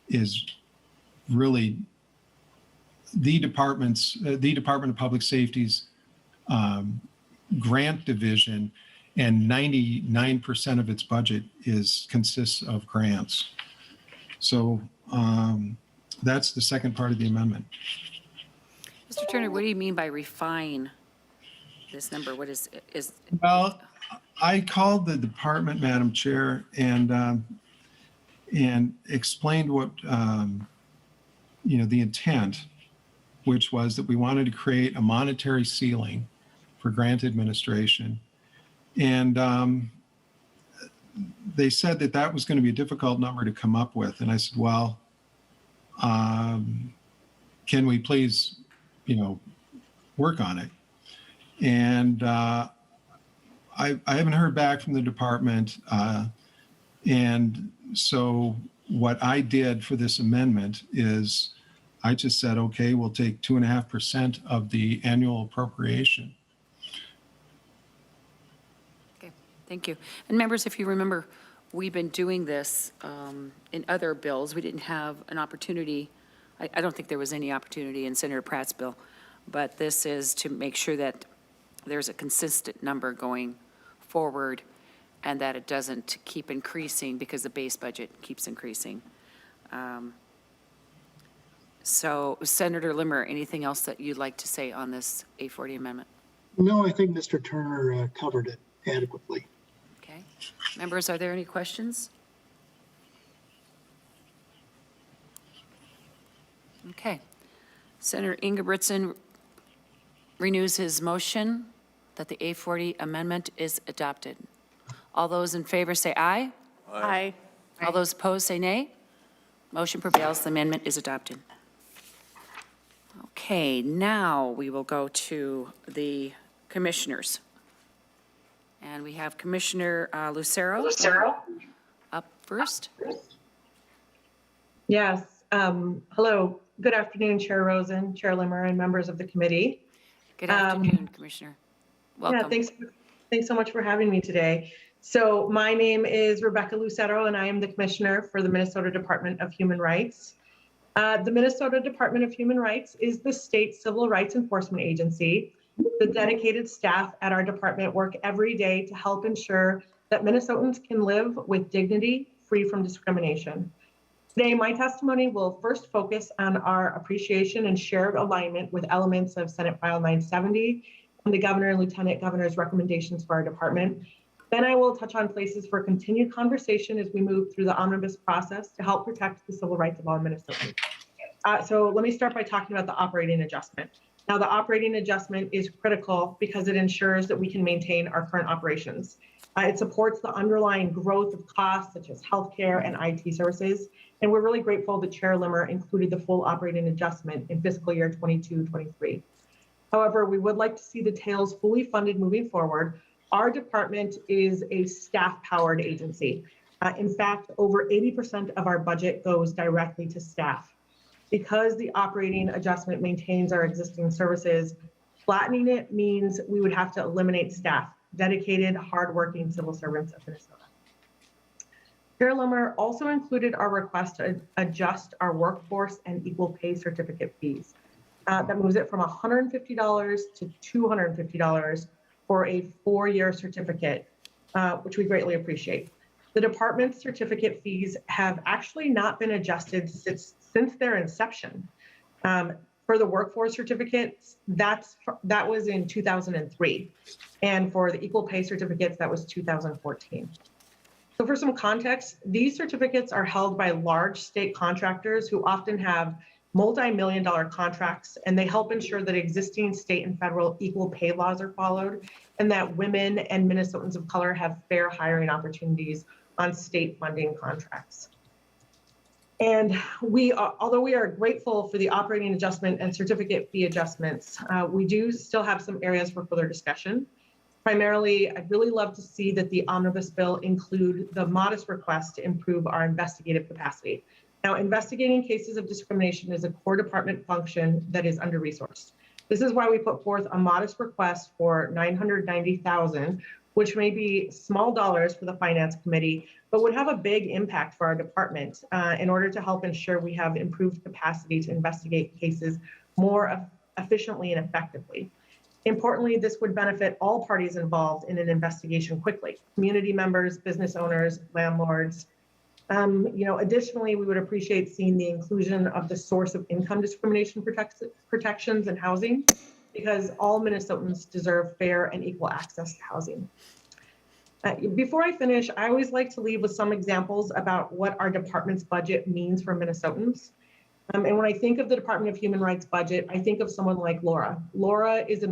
is really the Department of Public Safety's grant division, and 99% of its budget consists of grants. So that's the second part of the amendment. Mr. Turner, what do you mean by refine this number? What is? Well, I called the department, Madam Chair, and explained what the intent, which was that we wanted to create a monetary ceiling for grant administration, and they said that that was going to be a difficult number to come up with, and I said, well, can we please, work on it? And I haven't heard back from the department. And so what I did for this amendment is I just said, okay, we'll take 2.5% of the annual appropriation. Okay, thank you. And members, if you remember, we've been doing this in other bills. We didn't have an opportunity. I don't think there was any opportunity in Senator Pratt's bill, but this is to make sure that there's a consistent number going forward and that it doesn't keep increasing because the base budget keeps increasing. So Senator Limmer, anything else that you'd like to say on this 840 amendment? No, I think Mr. Turner covered it adequately. Okay. Members, are there any questions? Okay. Senator Ingebrigtsen renews his motion that the 840 amendment is adopted. All those in favor say aye. Aye. All those opposed say nay. Motion prevails. The amendment is adopted. Okay, now we will go to the commissioners. And we have Commissioner Lucero up first. Yes. Hello. Good afternoon, Chair Rosen, Chair Limmer, and members of the committee. Good afternoon, Commissioner. Welcome. Yeah, thanks so much for having me today. So my name is Rebecca Lucero, and I am the Commissioner for the Minnesota Department of Human Rights. The Minnesota Department of Human Rights is the state civil rights enforcement agency. The dedicated staff at our department work every day to help ensure that Minnesotans can live with dignity, free from discrimination. Today, my testimony will first focus on our appreciation and shared alignment with elements of Senate File 970 and the Governor and Lieutenant Governor's recommendations for our department. Then I will touch on places for continued conversation as we move through the Omnibus process to help protect the civil rights of all Minnesotans. So let me start by talking about the operating adjustment. Now, the operating adjustment is critical because it ensures that we can maintain our current operations. It supports the underlying growth of costs such as healthcare and IT services. And we're really grateful that Chair Limmer included the full operating adjustment in fiscal year 22-23. However, we would like to see the tails fully funded moving forward. Our department is a staff-powered agency. In fact, over 80% of our budget goes directly to staff. Because the operating adjustment maintains our existing services, flattening it means we would have to eliminate staff, dedicated, hardworking civil servants of Minnesota. Chair Limmer also included our request to adjust our workforce and equal pay certificate fees. that moves it from $150 to $250 for a 4-year certificate, which we greatly appreciate. The department's certificate fees have actually not been adjusted since their inception. For the workforce certificates, that was in 2003. And for the equal pay certificates, that was 2014. So for some context, these certificates are held by large state contractors who often have multi-million-dollar contracts, and they help ensure that existing state and federal equal pay laws are followed and that women and Minnesotans of color have fair hiring opportunities on state funding contracts. And although we are grateful for the operating adjustment and certificate fee adjustments, we do still have some areas for further discussion. Primarily, I'd really love to see that the Omnibus bill include the modest request to improve our investigative capacity. Now, investigating cases of discrimination is a core department function that is under-resourced. This is why we put forth a modest request for $990,000, which may be small dollars for the Finance Committee, but would have a big impact for our department in order to help ensure we have improved capacity to investigate cases more efficiently and effectively. Importantly, this would benefit all parties involved in an investigation quickly: community members, business owners, landlords. Additionally, we would appreciate seeing the inclusion of the source of income discrimination protections in housing, because all Minnesotans deserve fair and equal access to housing. Before I finish, I always like to leave with some examples about what our department's budget means for Minnesotans. And when I think of the Department of Human Rights budget, I think of someone like Laura. Laura is a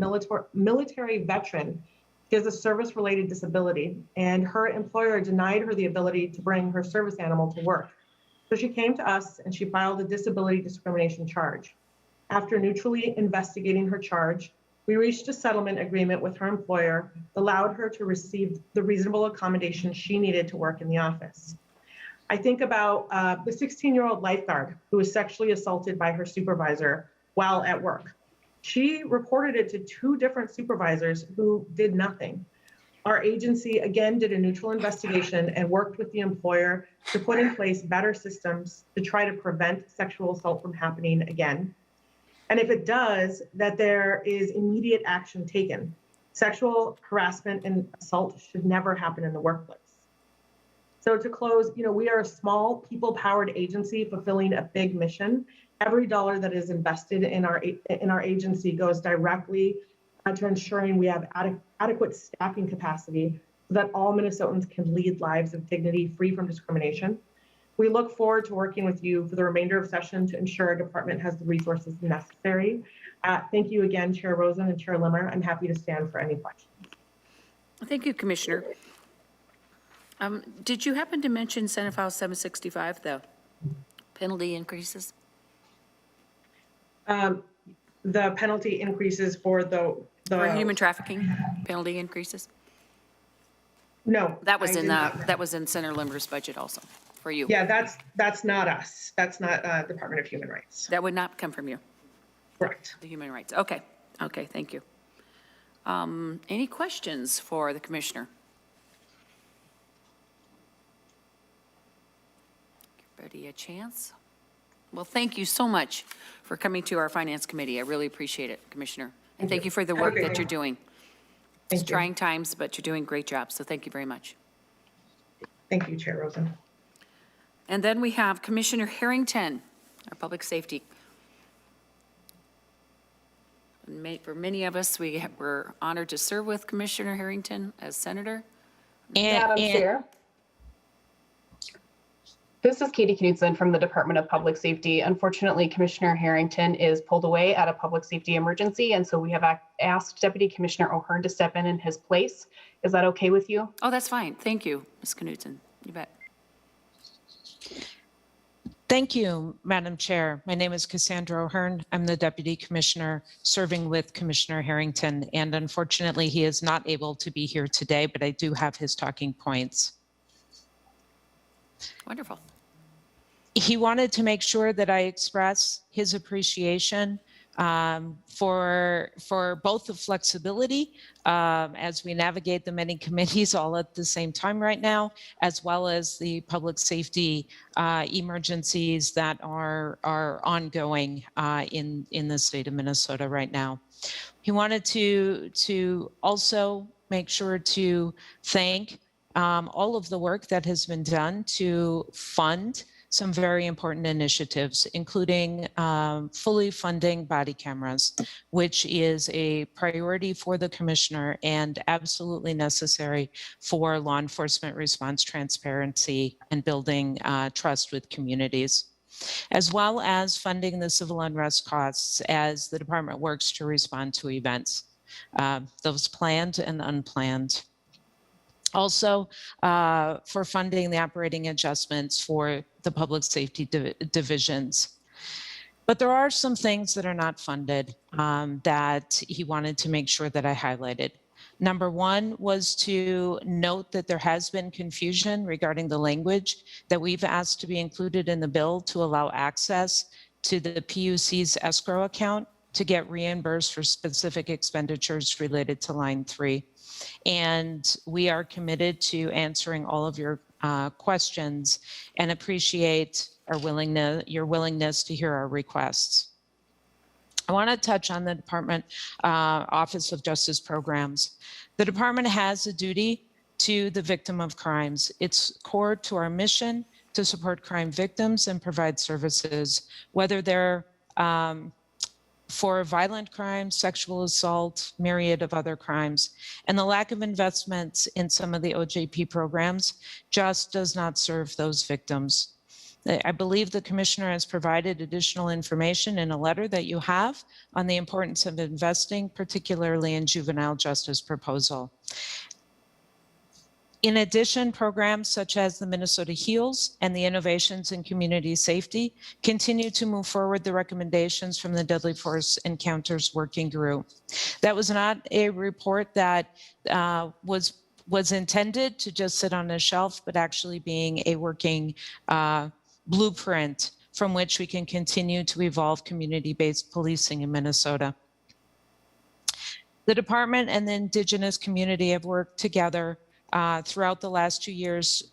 military veteran. She has a service-related disability, and her employer denied her the ability to bring her service animal to work. So she came to us and she filed a disability discrimination charge. After neutrally investigating her charge, we reached a settlement agreement with her employer that allowed her to receive the reasonable accommodation she needed to work in the office. I think about the 16-year-old lifeguard who was sexually assaulted by her supervisor while at work. She reported it to 2 different supervisors who did nothing. Our agency, again, did a neutral investigation and worked with the employer to put in place better systems to try to prevent sexual assault from happening again. And if it does, that there is immediate action taken. Sexual harassment and assault should never happen in the workplace. So to close, we are a small, people-powered agency fulfilling a big mission. Every dollar that is invested in our agency goes directly to ensuring we have adequate staffing capacity so that all Minnesotans can lead lives of dignity free from discrimination. We look forward to working with you for the remainder of session to ensure our department has the resources necessary. Thank you again, Chair Rosen and Chair Limmer. I'm happy to stand for any questions. Thank you, Commissioner. Did you happen to mention Senate File 765, the penalty increases? The penalty increases for For human trafficking, penalty increases? No. That was I in did not. that was in Senator Limmer's budget also, for you. Yeah, that's not us. That's not Department of Human Rights. That would not come from you, Correct. the human rights. Okay, thank you. Any questions for the Commissioner? Give everybody a chance. Well, thank you so much for coming to our Finance Committee. I really appreciate it, Commissioner. And thank you for the Have a work great that day. you're doing. Thank It's you. trying times, but you're doing a great job, so thank you very much. Thank you, Chair Rosen. And then we have Commissioner Harrington, our Public Safety. For many of us, we're honored to serve with Commissioner Harrington as Senator. Madam Chair. This is Katie Knudsen from the Department of Public Safety. Unfortunately, Commissioner Harrington is pulled away at a public safety emergency, and so we have asked Deputy Commissioner O'Hearn to step in his place. Is that okay with you? Oh, that's fine. Thank you, Ms. Knudsen. You bet. Thank you, Madam Chair. My name is Cassandra O'Hearn. I'm the Deputy Commissioner serving with Commissioner Harrington, and unfortunately, he is not able to be here today, but I do have his talking points. Wonderful. He wanted to make sure that I express his appreciation for both the flexibility as we navigate the many committees all at the same time right now, as well as the public safety emergencies that are ongoing in the state of Minnesota right now. He wanted to also make sure to thank all of the work that has been done to fund some very important initiatives, including fully funding body cameras, which is a priority for the commissioner and absolutely necessary for law enforcement response transparency and building trust with communities, as well as funding the civil unrest costs as the department works to respond to events, those planned and unplanned. Also, for funding the operating adjustments for the public safety divisions. But there are some things that are not funded that he wanted to make sure that I highlighted. Number one was to note that there has been confusion regarding the language that we've asked to be included in the bill to allow access to the PUC's escrow account to get reimbursed for specific expenditures related to line 3. And we are committed to answering all of your questions and appreciate your willingness to hear our requests. I want to touch on the Department Office of Justice Programs. The department has a duty to the victim of crimes. It's core to our mission to support crime victims and provide services, whether they're for violent crimes, sexual assault, myriad of other crimes. And the lack of investments in some of the OJP programs just does not serve those victims. I believe the commissioner has provided additional information in a letter that you have on the importance of investing, particularly in juvenile justice proposal. In addition, programs such as the Minnesota HEALS and the Innovations in Community Safety continue to move forward the recommendations from the Deadly Force Encounters Working Group. That was not a report that was intended to just sit on a shelf, but actually being a working blueprint from which we can continue to evolve community-based policing in Minnesota. The department and the Indigenous community have worked together throughout the last 2 years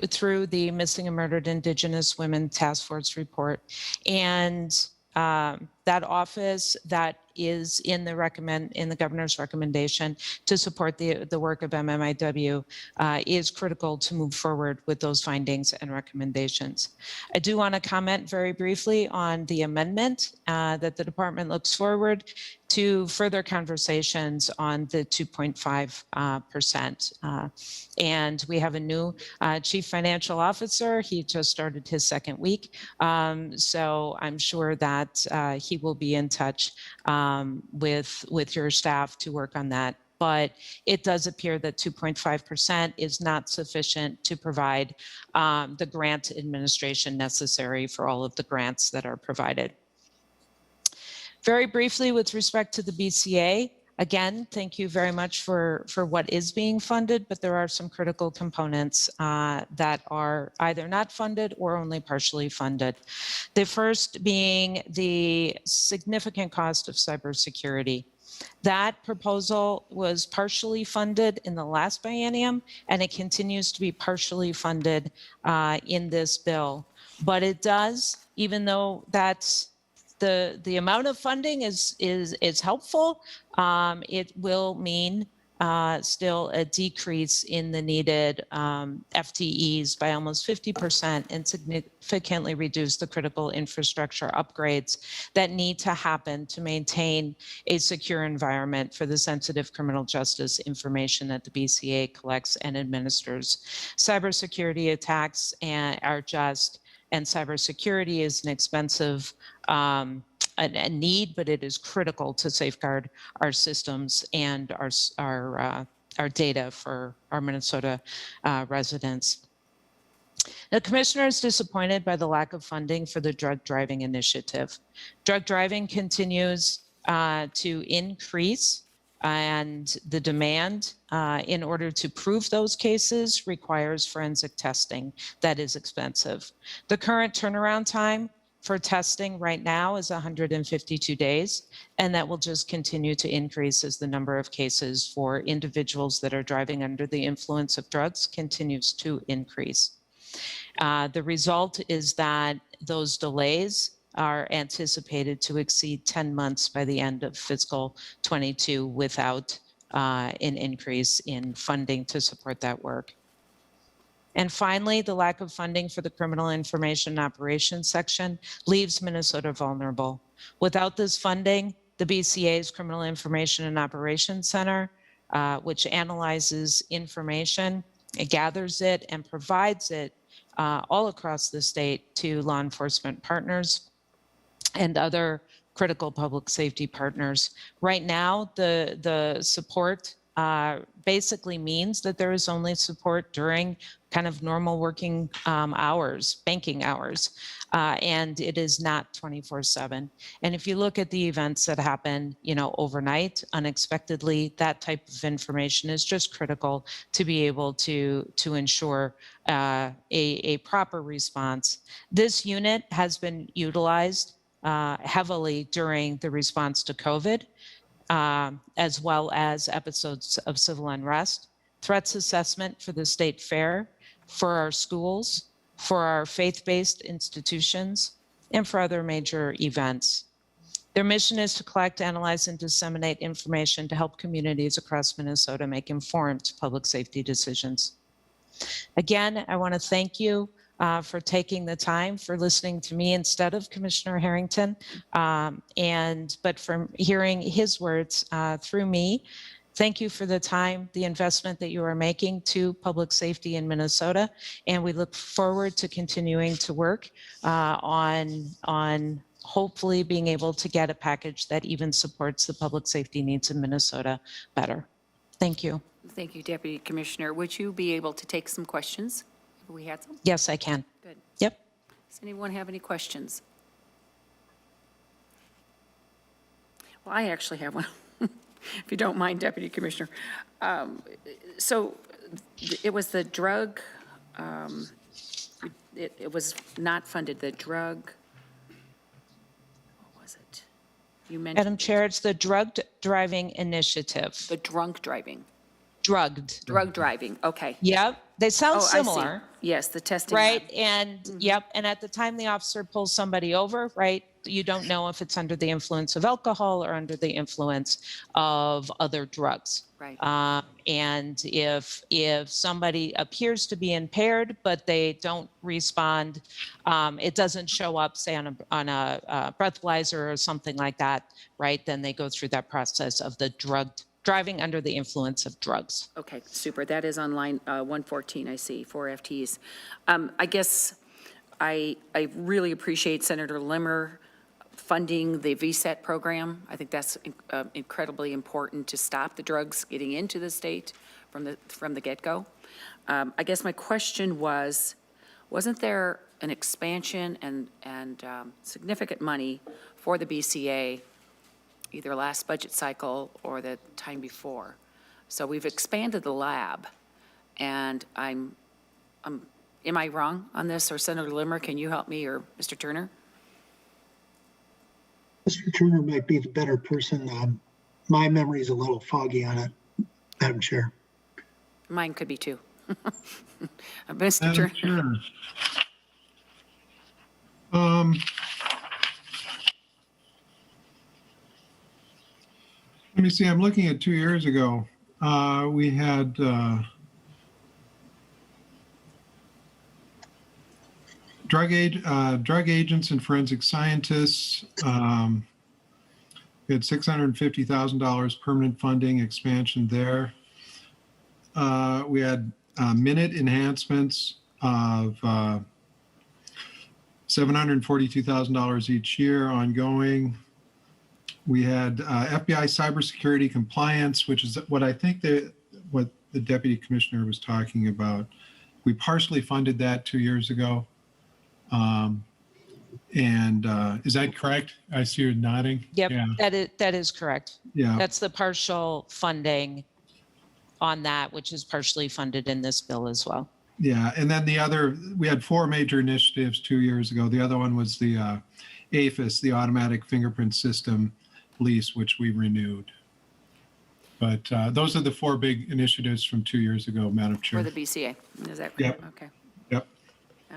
through the Missing and Murdered Indigenous Women Task Force report. And that office that is in the governor's recommendation to support the work of MMIW is critical to move forward with those findings and recommendations. I do want to comment very briefly on the amendment that the department looks forward to further conversations on the 2.5%. And we have a new chief financial officer. He just started his second week. So I'm sure that he will be in touch with your staff to work on that. But it does appear that 2.5% is not sufficient to provide the grant administration necessary for all of the grants that are provided. Very briefly, with respect to the BCA, again, thank you very much for what is being funded, but there are some critical components that are either not funded or only partially funded. The first being the significant cost of cybersecurity. That proposal was partially funded in the last biennium, and it continues to be partially funded in this bill. But it does, even though that's the amount of funding is helpful, it will mean still a decrease in the needed FTEs by almost 50% and significantly reduce the critical infrastructure upgrades that need to happen to maintain a secure environment for the sensitive criminal justice information that the BCA collects and administers. Cybersecurity attacks are just, and cybersecurity is an expensive a need, but it is critical to safeguard our systems and our data for our Minnesota residents. The commissioner is disappointed by the lack of funding for the drug driving initiative. Drug driving continues to increase, and the demand in order to prove those cases requires forensic testing that is expensive. The current turnaround time for testing right now is 152 days, and that will just continue to increase as the number of cases for individuals that are driving under the influence of drugs continues to increase. The result is that those delays are anticipated to exceed 10 months by the end of fiscal 22 without an increase in funding to support that work. And finally, the lack of funding for the criminal information operations section leaves Minnesota vulnerable. Without this funding, the BCA's Criminal Information and Operations Center, which analyzes information, it gathers it and provides it all across the state to law enforcement partners and other critical public safety partners. Right now, the support basically means that there is only support during kind of normal working hours, banking hours, and it is not 24/7. And if you look at the events that happen, overnight, unexpectedly, that type of information is just critical to be able to ensure a proper response. This unit has been utilized heavily during the response to COVID, as well as episodes of civil unrest, threats assessment for the state fair, for our schools, for our faith-based institutions, and for other major events. Their mission is to collect, analyze, and disseminate information to help communities across Minnesota make informed public safety decisions. Again, I want to thank you for taking the time, for listening to me instead of Commissioner Harrington, but from hearing his words through me. Thank you for the time, the investment that you are making to public safety in Minnesota, and we look forward to continuing to work on hopefully being able to get a package that even supports the public safety needs in Minnesota better. Thank you. Thank you, Deputy Commissioner. Would you be able to take some questions? If we had some? Yes, I can. Good. Yep. Does anyone have any questions? Well, I actually have one, if you don't mind, Deputy Commissioner. So it was the drug, it was not funded, the drug, what was it? You mentioned. Madam Chair, it's the Drug Driving Initiative. The drunk driving. Drugged. Drug driving, okay. Yep. They sound Oh, I see. similar. Yes, the testing. Right, lab. and yep, and at the time the officer pulls somebody over, right, you don't know if it's under the influence of alcohol or under the influence of other drugs. Right. And if somebody appears to be impaired, but they don't respond, it doesn't show up, say on a breathalyzer or something like that, right, then they go through that process of the driving under the influence of drugs. Okay, super. That is on line 114, I see, 4 FTs. I guess I really appreciate Senator Limmer funding the VSET program. I think that's incredibly important to stop the drugs getting into the state from the get-go. I guess my question was, wasn't there an expansion and significant money for the BCA either last budget cycle or the time before? So we've expanded the lab, and am I wrong on this, or Senator Limmer, can you help me, or Mr. Turner? Mr. Turner might be the better person. My memory is a little foggy on it, Madam Chair. Mine could be too. Mr. Madam Turner. Chair. Let me see, I'm looking at 2 years ago. We had drug agents and forensic scientists. We had $650,000 permanent funding expansion there. We had minute enhancements of $742,000 each year ongoing. We had FBI cybersecurity compliance, which is what I think what the Deputy Commissioner was talking about. We partially funded that 2 years ago. Is that correct? I see you're nodding. Yep, Yeah. that is correct. Yeah. That's the partial funding on that, which is partially funded in this bill as well. Yeah, and then we had 4 major initiatives 2 years ago. The other one was the AFIS, the automatic fingerprint system lease, which we renewed. But those are the 4 big initiatives from 2 years ago, Madam Chair. For the BCA, is that correct? Yep. Okay, Yep.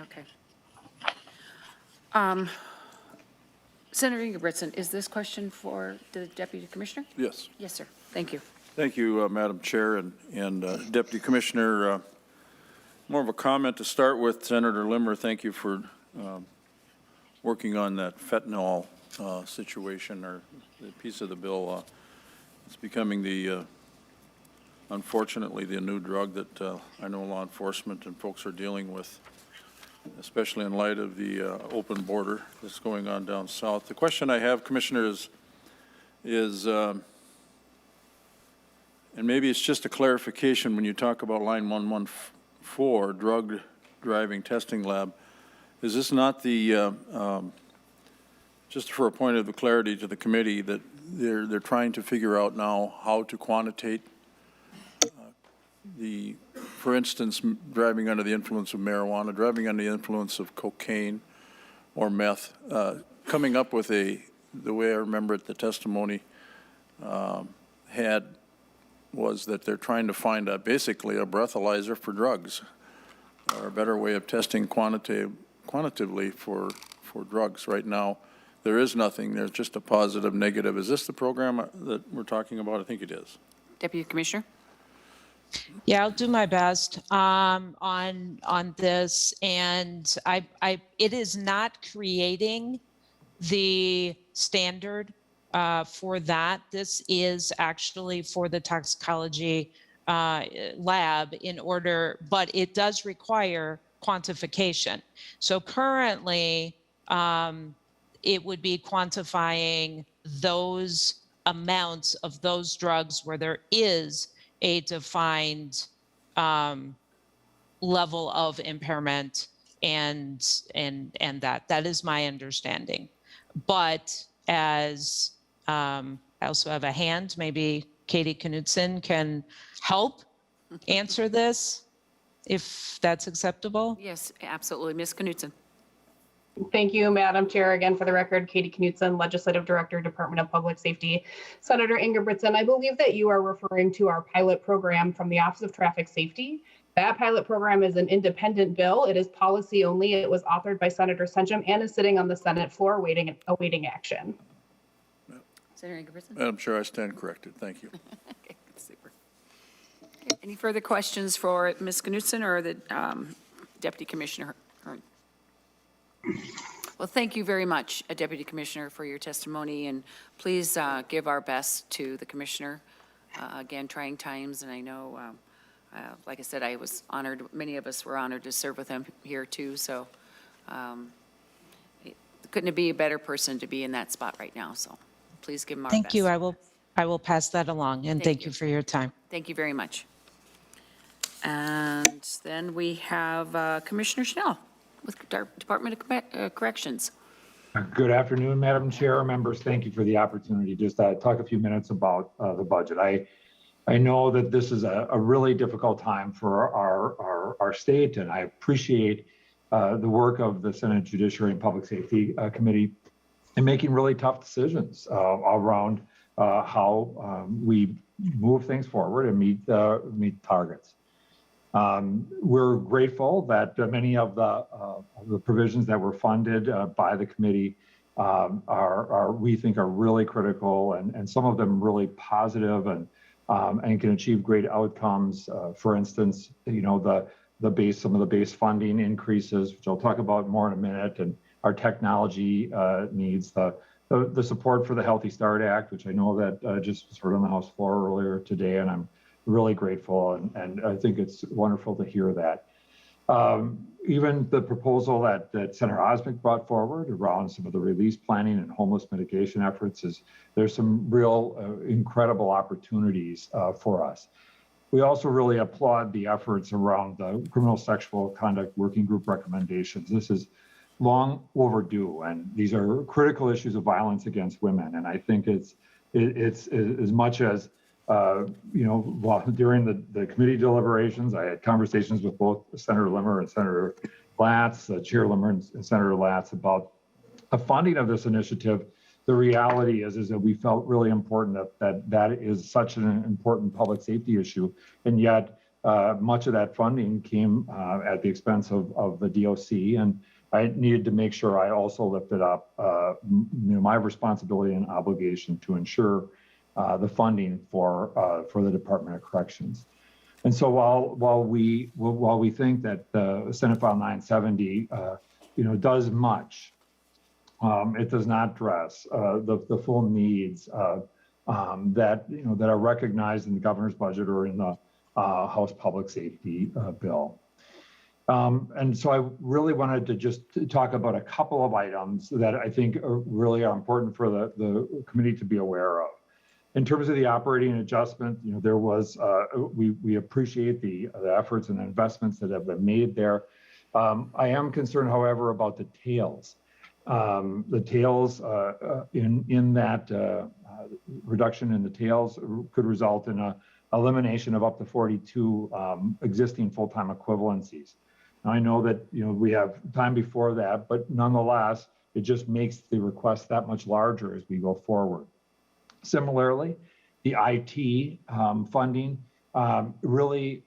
okay. Senator Ingebrigtsen, is this question for the Deputy Commissioner? Yes. Yes, sir. Thank you. Thank you, Madam Chair and Deputy Commissioner. More of a comment to start with, Senator Limmer. Thank you for working on that fentanyl situation, or the piece of the bill. It's becoming unfortunately, the new drug that I know law enforcement and folks are dealing with, especially in light of the open border that's going on down south. The question I have, Commissioner, is and maybe it's just a clarification when you talk about line 114, drug driving testing lab. Is this not the, just for a point of clarity to the committee, that they're trying to figure out now how to quantitate for instance, driving under the influence of marijuana, driving under the influence of cocaine or meth, coming up with the way I remember it, the testimony was that they're trying to find basically a breathalyzer for drugs, or a better way of testing quantitatively for drugs. Right now, there is nothing. There's just a positive, negative. Is this the program that we're talking about? I think it is. Deputy Commissioner? Yeah, I'll do my best on this, and it is not creating the standard for that. This is actually for the toxicology lab but it does require quantification. So currently, it would be quantifying those amounts of those drugs where there is a defined level of impairment, and that is my understanding. But as I also have a hand, maybe Katie Knudsen can help answer this, if that's acceptable. Yes, absolutely. Ms. Knudsen? Thank you, Madam Chair. Again, for the record, Katie Knudsen, Legislative Director, Department of Public Safety. Senator Ingebrigtsen, I believe that you are referring to our pilot program from the Office of Traffic Safety. That pilot program is an independent bill. It is policy only. It was authored by Senator Senchum and is sitting on the Senate floor awaiting action. Senator Ingebrigtsen? Madam Chair, I stand corrected. Thank you. Okay, super. Okay, any further questions for Ms. Knudsen or the Deputy Commissioner Hearn? Well, thank you very much, Deputy Commissioner, for your testimony, and please give our best to the Commissioner. Again, trying times, and I know, like I said, I was honored, many of us were honored to serve with him here too, so couldn't be a better person to be in that spot right now, so please give him our best. Thank you. I will pass that along, and thank you for your time. Thank you very much. And then we have Commissioner Schnell with Department of Corrections. Good afternoon, Madam Chair, members. Thank you for the opportunity to just talk a few minutes about the budget. I know that this is a really difficult time for our state, and I appreciate the work of the Senate Judiciary and Public Safety Committee in making really tough decisions around how we move things forward and meet targets. We're grateful that many of the provisions that were funded by the committee we think are really critical, and some of them really positive and can achieve great outcomes. For instance, some of the base funding increases, which I'll talk about more in a minute, and our technology needs, the support for the Healthy Start Act, which I know that just was heard on the House floor earlier today, and I'm really grateful, and I think it's wonderful to hear that. Even the proposal that Senator Osmick brought forward around some of the release planning and homeless mitigation efforts there's some real incredible opportunities for us. We also really applaud the efforts around the criminal sexual conduct working group recommendations. This is long overdue, and these are critical issues of violence against women. And I think it's as much as during the committee deliberations, I had conversations with both Senator Limmer and Senator Latz, Chair Limmer and Senator Latz about the funding of this initiative. The reality is that we felt really important that is such an important public safety issue, and yet much of that funding came at the expense of the DOC, and I needed to make sure I also lifted up my responsibility and obligation to ensure the funding for the Department of Corrections. And so while we think that Senate File 970 does much, it does not address the full needs that are recognized in the governor's budget or in the House Public Safety bill. And so I really wanted to just talk about a couple of items that I think really are important for the committee to be aware of. In terms of the operating adjustment, there was, we appreciate the efforts and investments that have been made there. I am concerned, however, about the tails. The tails in that reduction in the tails could result in a elimination of up to 42 existing full-time equivalencies. Now, I know that we have time before that, but nonetheless, it just makes the request that much larger as we go forward. Similarly, the IT funding really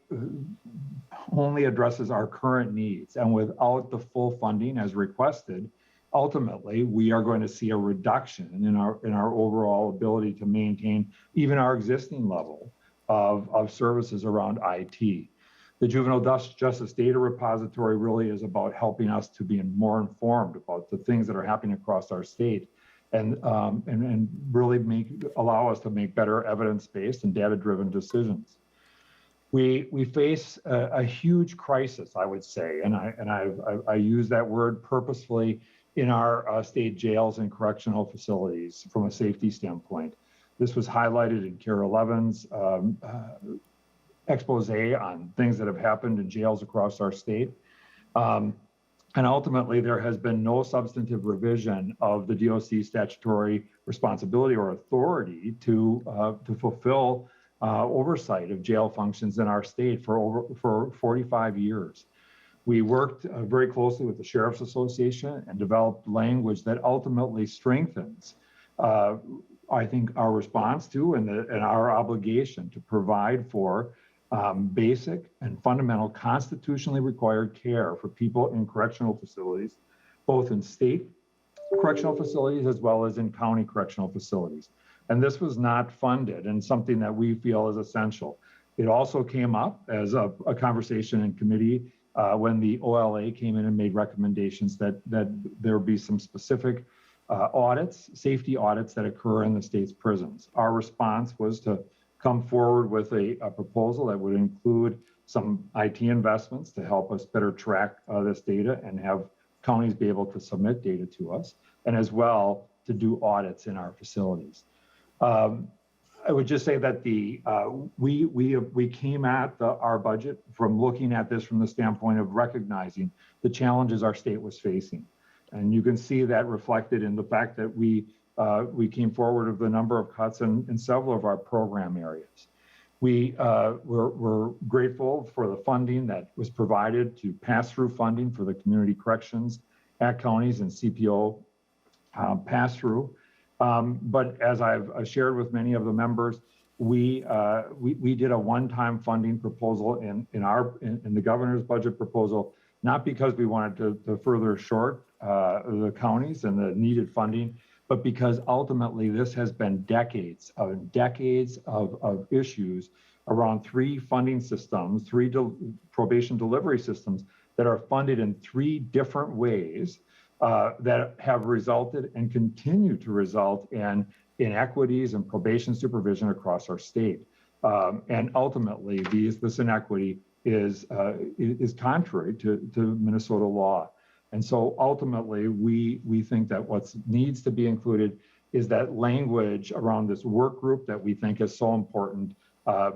only addresses our current needs, and without the full funding as requested, ultimately we are going to see a reduction in our overall ability to maintain even our existing level of services around IT. The Juvenile Justice Data Repository really is about helping us to be more informed about the things that are happening across our state, and really allow us to make better evidence-based and data-driven decisions. We face a huge crisis, I would say, and I use that word purposefully in our state jails and correctional facilities from a safety standpoint. This was highlighted in Carol Levin's expose on things that have happened in jails across our state. And ultimately, there has been no substantive revision of the DOC statutory responsibility or authority to fulfill oversight of jail functions in our state for 45 years. We worked very closely with the Sheriff's Association and developed language that ultimately strengthens, I think, our response to and our obligation to provide for basic and fundamental constitutionally required care for people in correctional facilities, both in state correctional facilities as well as in county correctional facilities. And this was not funded, and something that we feel is essential. It also came up as a conversation in committee when the OLA came in and made recommendations that there be some specific audits, safety audits that occur in the state's prisons. Our response was to come forward with a proposal that would include some IT investments to help us better track this data and have counties be able to submit data to us, and as well to do audits in our facilities. I would just say that we came at our budget from looking at this from the standpoint of recognizing the challenges our state was facing. And you can see that reflected in the fact that we came forward with a number of cuts in several of our program areas. We're grateful for the funding that was provided to pass-through funding for the community corrections at counties and CPO pass-through. But as I've shared with many of the members, we did a one-time funding proposal in the governor's budget proposal, not because we wanted to further short the counties and the needed funding, but because ultimately this has been decades of issues around three funding systems, three probation delivery systems that are funded in three different ways that have resulted and continue to result in inequities and probation supervision across our state. And ultimately, this inequity is contrary to Minnesota law. And so ultimately, we think that what needs to be included is that language around this work group that we think is so important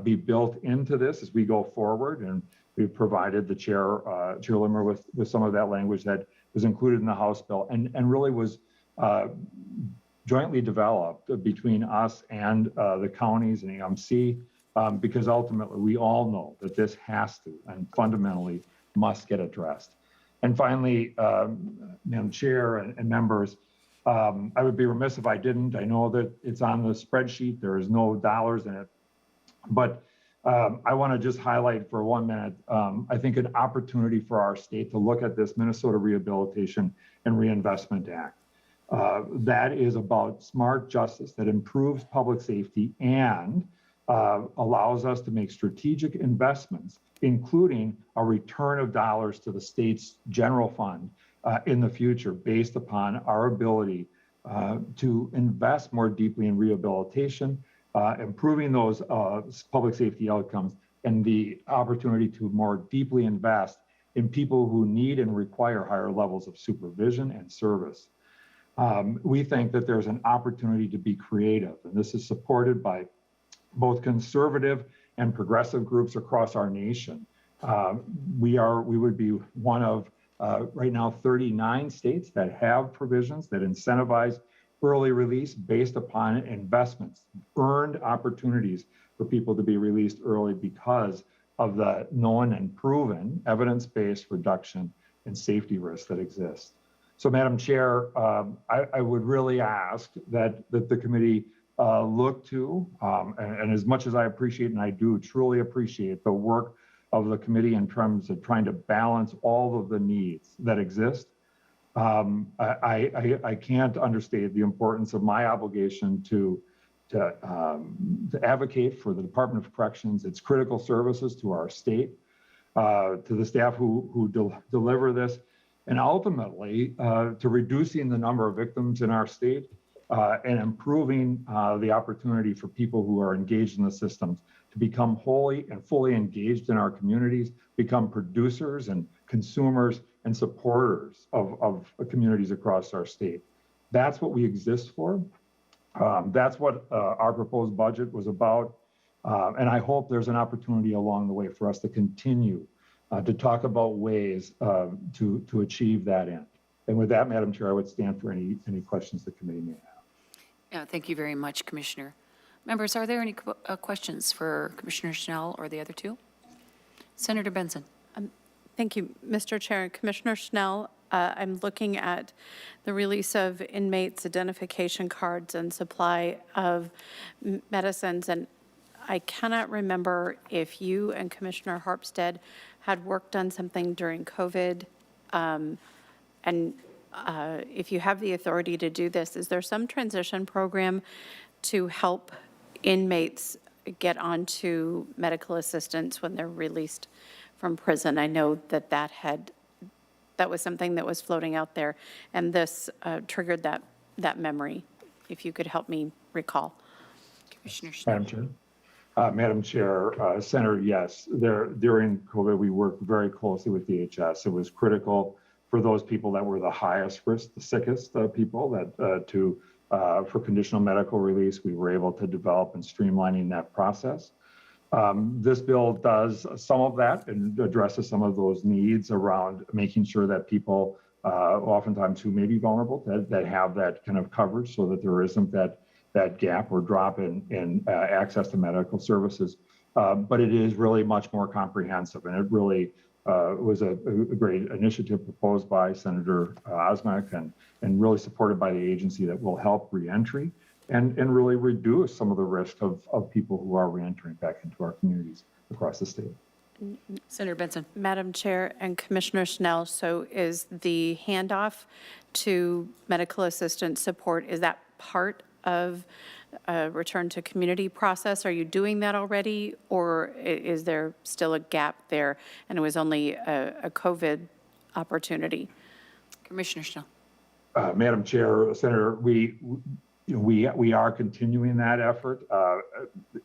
be built into this as we go forward. And we've provided the Chair Limmer with some of that language that was included in the House bill and really was jointly developed between us and the counties and AMC, because ultimately we all know that this has to and fundamentally must get addressed. And finally, Madam Chair and members, I would be remiss if I didn't. I know that it's on the spreadsheet. There is no dollars in it, but I want to just highlight for 1 minute, I think an opportunity for our state to look at this Minnesota Rehabilitation and Reinvestment Act. That is about smart justice that improves public safety and allows us to make strategic investments, including a return of dollars to the state's general fund in the future based upon our ability to invest more deeply in rehabilitation, improving those public safety outcomes, and the opportunity to more deeply invest in people who need and require higher levels of supervision and service. We think that there's an opportunity to be creative, and this is supported by both conservative and progressive groups across our nation. We would be one of right now 39 states that have provisions that incentivize early release based upon investments, earned opportunities for people to be released early because of the known and proven evidence-based reduction in safety risks that exist. So, Madam Chair, I would really ask that the committee look to, and as much as I appreciate, and I do truly appreciate the work of the committee in terms of trying to balance all of the needs that exist, I can't understate the importance of my obligation to advocate for the Department of Corrections, its critical services to our state, to the staff who deliver this, and ultimately to reducing the number of victims in our state and improving the opportunity for people who are engaged in the systems to become wholly and fully engaged in our communities, become producers and consumers and supporters of communities across our state. That's what we exist for. That's what our proposed budget was about. And I hope there's an opportunity along the way for us to continue to talk about ways to achieve that end. And with that, Madam Chair, I would stand for any questions the committee may have. Yeah, thank you very much, Commissioner. Members, are there any questions for Commissioner Schnell or the other two? Senator Benson. Thank you, Mr. Chair. Commissioner Schnell, I'm looking at the release of inmates' identification cards and supply of medicines, and I cannot remember if you and Commissioner Harpstead had worked on something during COVID, and if you have the authority to do this, is there some transition program to help inmates get onto medical assistance when they're released from prison? I know that was something that was floating out there, and this triggered that memory. If you could help me recall. Commissioner Schnell. Madam Chair. Madam Chair, Senator, yes, during COVID, we worked very closely with DHS. It was critical for those people that were the highest risk, the sickest people, that for conditional medical release, we were able to develop and streamlining that process. This bill does some of that and addresses some of those needs around making sure that people, oftentimes who may be vulnerable, that have that kind of coverage so that there isn't that gap or drop in access to medical services. But it is really much more comprehensive, and it really was a great initiative proposed by Senator Osmek and really supported by the agency that will help reentry and really reduce some of the risk of people who are reentering back into our communities across the state. Senator Benson. Madam Chair and Commissioner Schnell, so is the handoff to medical assistance support, is that part of a return to community process? Are you doing that already, or is there still a gap there and it was only a COVID opportunity? Commissioner Schnell. Madam Chair, Senator, we are continuing that effort.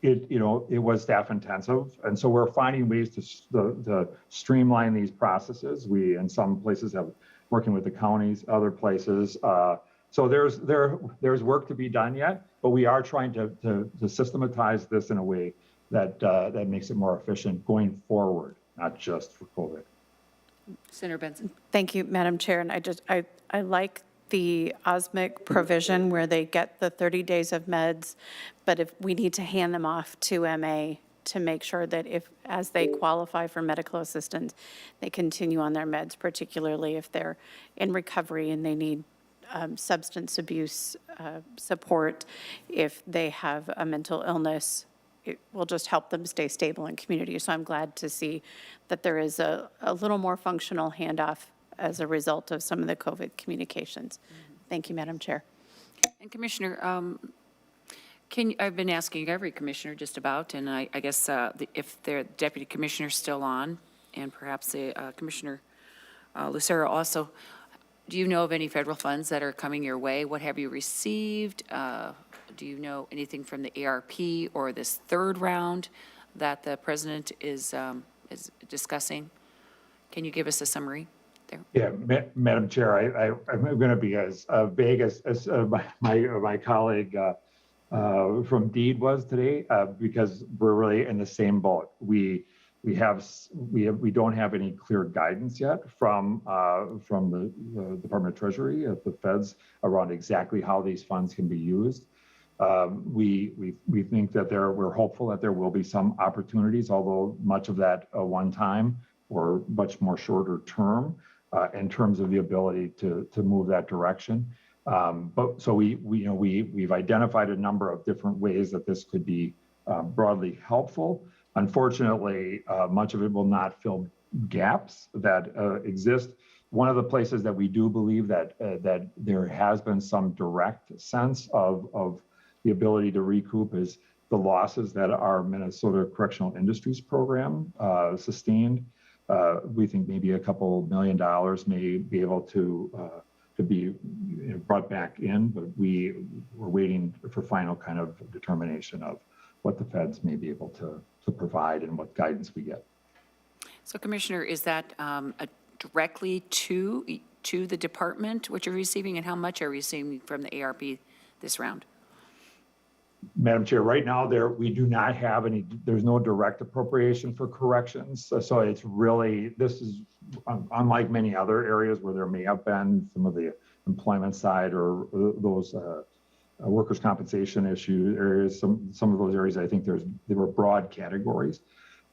It was staff intensive, and so we're finding ways to streamline these processes. We, in some places, have working with the counties, other places. So there's work to be done yet, but we are trying to systematize this in a way that makes it more efficient going forward, not just for COVID. Senator Benson. Thank you, Madam Chair. And I like the OSMIC provision where they get the 30 days of meds, but if we need to hand them off to MA to make sure that if, as they qualify for medical assistance, they continue on their meds, particularly if they're in recovery and they need substance abuse support, if they have a mental illness, it will just help them stay stable in community. So I'm glad to see that there is a little more functional handoff as a result of some of the COVID communications. Thank you, Madam Chair. And Commissioner, I've been asking every commissioner just about, and I guess if their deputy commissioner's still on, and perhaps Commissioner Lucero also, do you know of any federal funds that are coming your way? What have you received? Do you know anything from the ARP or this third round that the president is discussing? Can you give us a summary there? Yeah, Madam Chair, I'm going to be as vague as my colleague from DEED was today, because we're really in the same boat. We don't have any clear guidance yet from the Department of Treasury at the feds around exactly how these funds can be used. We think that we're hopeful that there will be some opportunities, although much of that one time or much more shorter term in terms of the ability to move that direction. But so we've identified a number of different ways that this could be broadly helpful. Unfortunately, much of it will not fill gaps that exist. One of the places that we do believe that there has been some direct sense of the ability to recoup is the losses that our Minnesota Correctional Industries Program sustained. We think maybe a couple $1 million may be able to be brought back in, but we're waiting for final kind of determination of what the feds may be able to provide and what guidance we get. So Commissioner, is that directly to the department, what you're receiving, and how much are you receiving from the ARP this round? Madam Chair, right now we do not have any, there's no direct appropriation for corrections. So it's really, this is unlike many other areas where there may have been some of the employment side or those workers' compensation issue areas, some of those areas, I think there were broad categories.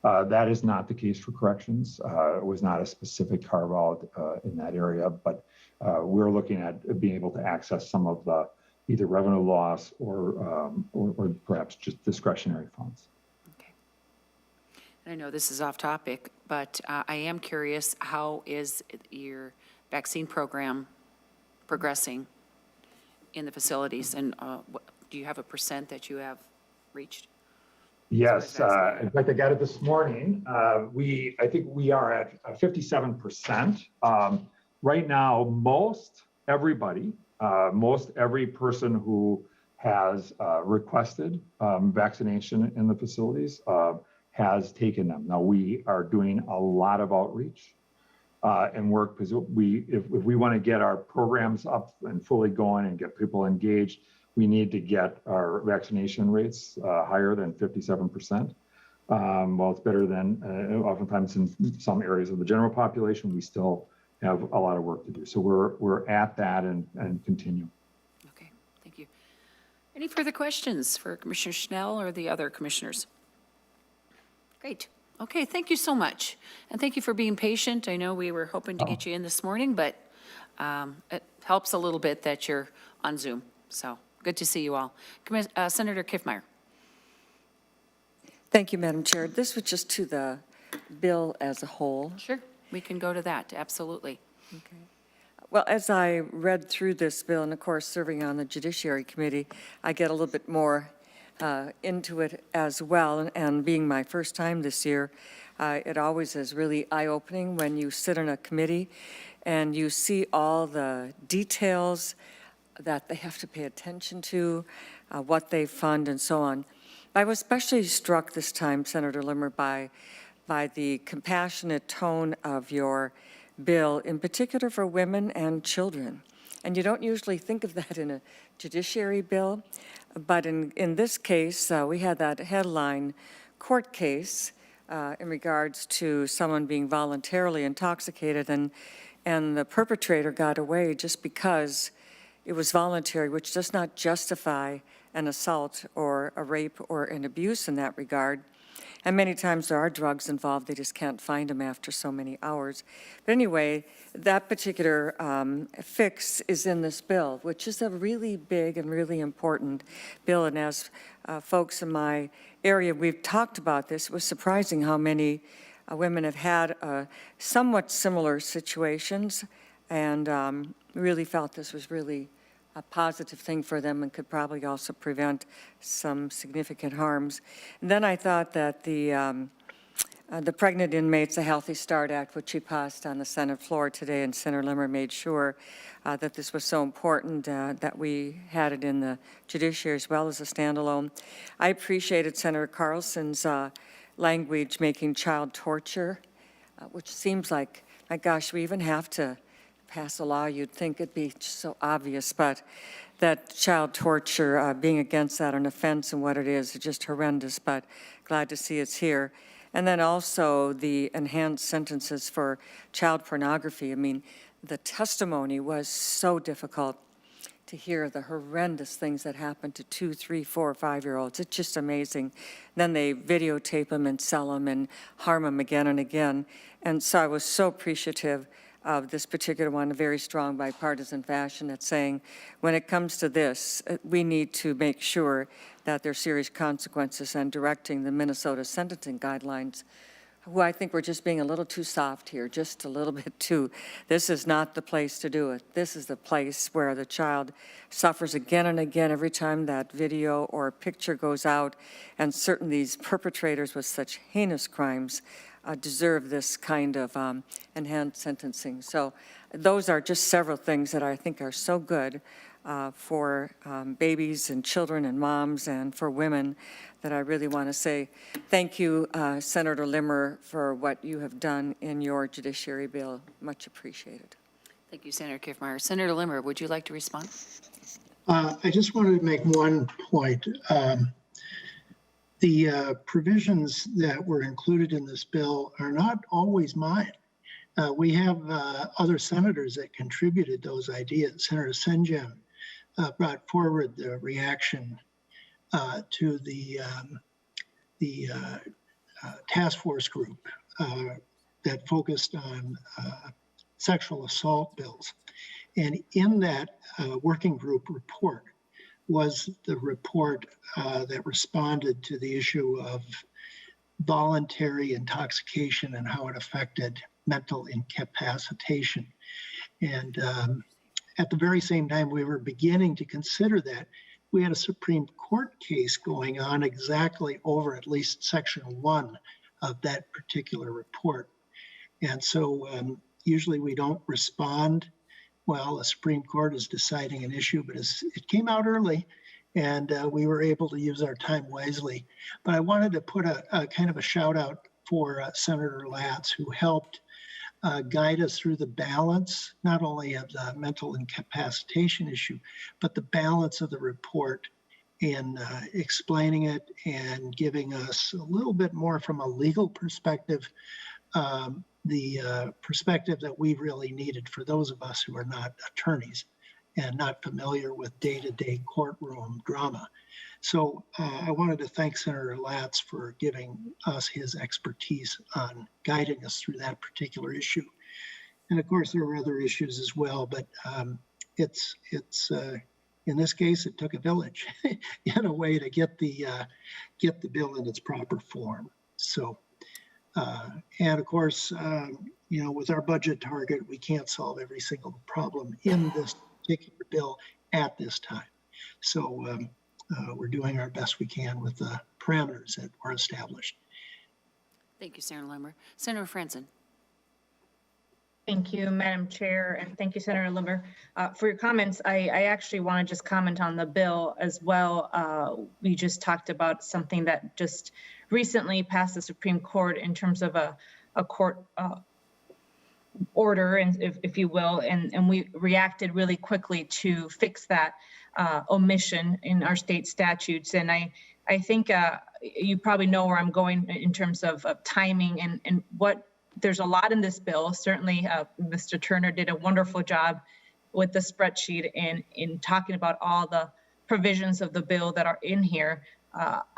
That is not the case for corrections. It was not a specific carve out in that area, but we're looking at being able to access some of the either revenue loss or perhaps just discretionary funds. Okay. And I know this is off topic, but I am curious, how is your vaccine program progressing in the facilities? And do you have a % that you have reached? Yes, in fact, I got it this morning. I think we are at 57%. Right now, most every person who has requested vaccination in the facilities has taken them. Now, we are doing a lot of outreach and work because if we want to get our programs up and fully going and get people engaged, we need to get our vaccination rates higher than 57%. Well, it's better than oftentimes in some areas of the general population, we still have a lot of work to do. So we're at that and continue. Okay, thank you. Any further questions for Commissioner Schnell or the other commissioners? Great. Okay, thank you so much. And thank you for being patient. I know we were hoping to get you in this morning, but it helps a little bit that you're on Zoom. So good to see you all. Senator Kiffmeyer. Thank you, Madam Chair. This was just to the bill as a whole. Sure, we can go to that, absolutely. Okay. Well, as I read through this bill, and of course, serving on the Judiciary Committee, I get a little bit more into it as well. And being my first time this year, it always is really eye-opening when you sit in a committee and you see all the details that they have to pay attention to, what they fund and so on. I was especially struck this time, Senator Limmer, by the compassionate tone of your bill, in particular for women and children. And you don't usually think of that in a judiciary bill, but in this case, we had that headline court case in regards to someone being voluntarily intoxicated, and the perpetrator got away just because it was voluntary, which does not justify an assault or a rape or an abuse in that regard. And many times there are drugs involved, they just can't find them after so many hours. But anyway, that particular fix is in this bill, which is a really big and really important bill. And as folks in my area, we've talked about this, it was surprising how many women have had somewhat similar situations, and really felt this was really a positive thing for them and could probably also prevent some significant harms. And then I thought that the Pregnant Inmates, a Healthy Start Act, which he passed on the Senate floor today, and Senator Limmer made sure that this was so important that we had it in the judiciary as well as a standalone. I appreciated Senator Carlson's language making child torture, which seems like, my gosh, we even have to pass a law. You'd think it'd be so obvious, but that child torture, being against that, an offense and what it is just horrendous, but glad to see it's here. And then also the enhanced sentences for child pornography. I mean, the testimony was so difficult to hear, the horrendous things that happen to 2, 3, 4, 5-year-olds. It's just amazing. Then they videotape them and sell them and harm them again and again. And so I was so appreciative of this particular one, a very strong bipartisan fashion that's saying, when it comes to this, we need to make sure that there are serious consequences, and directing the Minnesota sentencing guidelines, who I think we're just being a little too soft here, just a little bit too. This is not the place to do it. This is the place where the child suffers again and again every time that video or picture goes out, and certainly these perpetrators with such heinous crimes deserve this kind of enhanced sentencing. So those are just several things that I think are so good for babies and children and moms and for women, that I really want to say thank you, Senator Limmer, for what you have done in your judiciary bill. Much appreciated. Thank you, Senator Kiffmeyer. Senator Limmer, would you like to respond? I just wanted to make one point. The provisions that were included in this bill are not always mine. We have other senators that contributed those ideas. Senator Senjem brought forward the reaction to the task force group that focused on sexual assault bills. And in that working group report was the report that responded to the issue of voluntary intoxication and how it affected mental incapacitation. And at the very same time we were beginning to consider that, we had a Supreme Court case going on exactly over at least Section 1 of that particular report. And so usually we don't respond while the Supreme Court is deciding an issue, but it came out early, and we were able to use our time wisely. But I wanted to put a kind of a shout out for Senator Latz, who helped guide us through the balance, not only of the mental incapacitation issue, but the balance of the report in explaining it and giving us a little bit more from a legal perspective, the perspective that we really needed for those of us who are not attorneys and not familiar with day-to-day courtroom drama. So I wanted to thank Senator Latz for giving us his expertise on guiding us through that particular issue. And of course, there were other issues as well, but it's in this case, it took a village in a way to get the bill in its proper form. So, and of course, you know, with our budget target, we can't solve every single problem in this particular bill at this time. So we're doing our best we can with the parameters that were established. Thank you, Senator Limmer. Senator Franzen. Thank you, Madam Chair, and thank you, Senator Limmer, for your comments. I actually want to just comment on the bill as well. We just talked about something that just recently passed the Supreme Court in terms of a court order, and if you will, and we reacted really quickly to fix that omission in our state statutes. And I think you probably know where I'm going in terms of timing and what. There's a lot in this bill. Certainly, Mr. Turner did a wonderful job with the spreadsheet and in talking about all the provisions of the bill that are in here.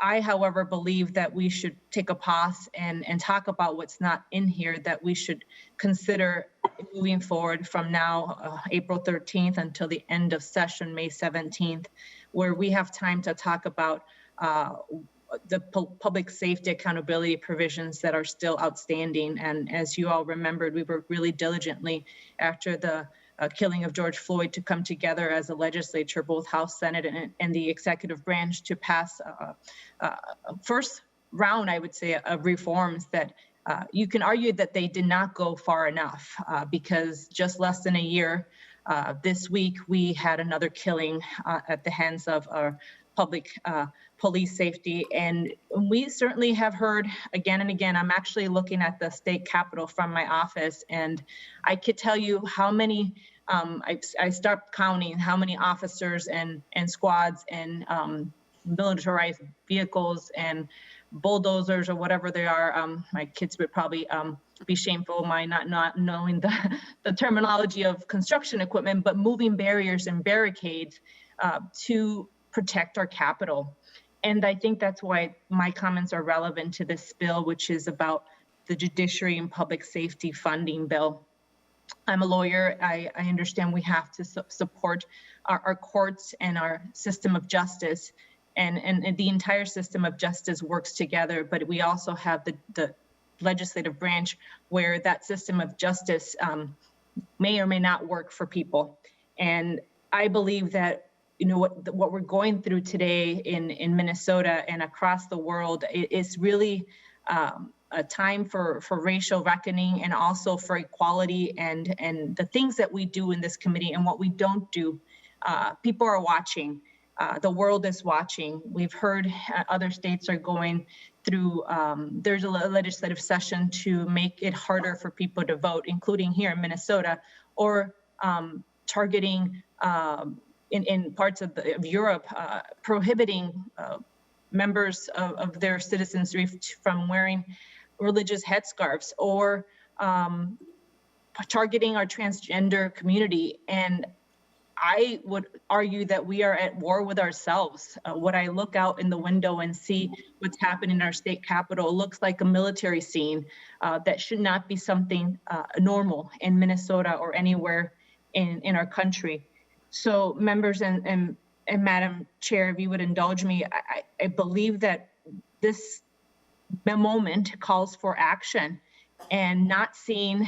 I, however, believe that we should take a pause and talk about what's not in here that we should consider moving forward from now, April 13th until the end of session, May 17th, where we have time to talk about the public safety accountability provisions that are still outstanding. And as you all remembered, we worked really diligently after the killing of George Floyd to come together as a legislature, both House, Senate, and the executive branch to pass first round, I would say, of reforms that you can argue that they did not go far enough because just less than a year this week, we had another killing at the hands of our public police safety. And we certainly have heard again and again, I'm actually looking at the state capitol from my office, and I could tell you how many, I start counting how many officers and squads and militarized vehicles and bulldozers or whatever they are. My kids would probably be shameful of my not knowing the terminology of construction equipment, but moving barriers and barricades to protect our capital. And I think that's why my comments are relevant to this bill, which is about the judiciary and public safety funding bill. I'm a lawyer. I understand we have to support our courts and our system of justice, and the entire system of justice works together, but we also have the legislative branch where that system of justice may or may not work for people. And I believe that what we're going through today in Minnesota and across the world is really a time for racial reckoning and also for equality and the things that we do in this committee and what we don't do. People are watching. The world is watching. We've heard other states are going through, there's a legislative session to make it harder for people to vote, including here in Minnesota, or targeting in parts of Europe, prohibiting members of their citizenry from wearing religious headscarves, or targeting our transgender community. And I would argue that we are at war with ourselves. When I look out in the window and see what's happening in our state capitol, it looks like a military scene that should not be something normal in Minnesota or anywhere in our country. So members and Madam Chair, if you would indulge me, I believe that this moment calls for action, and not seeing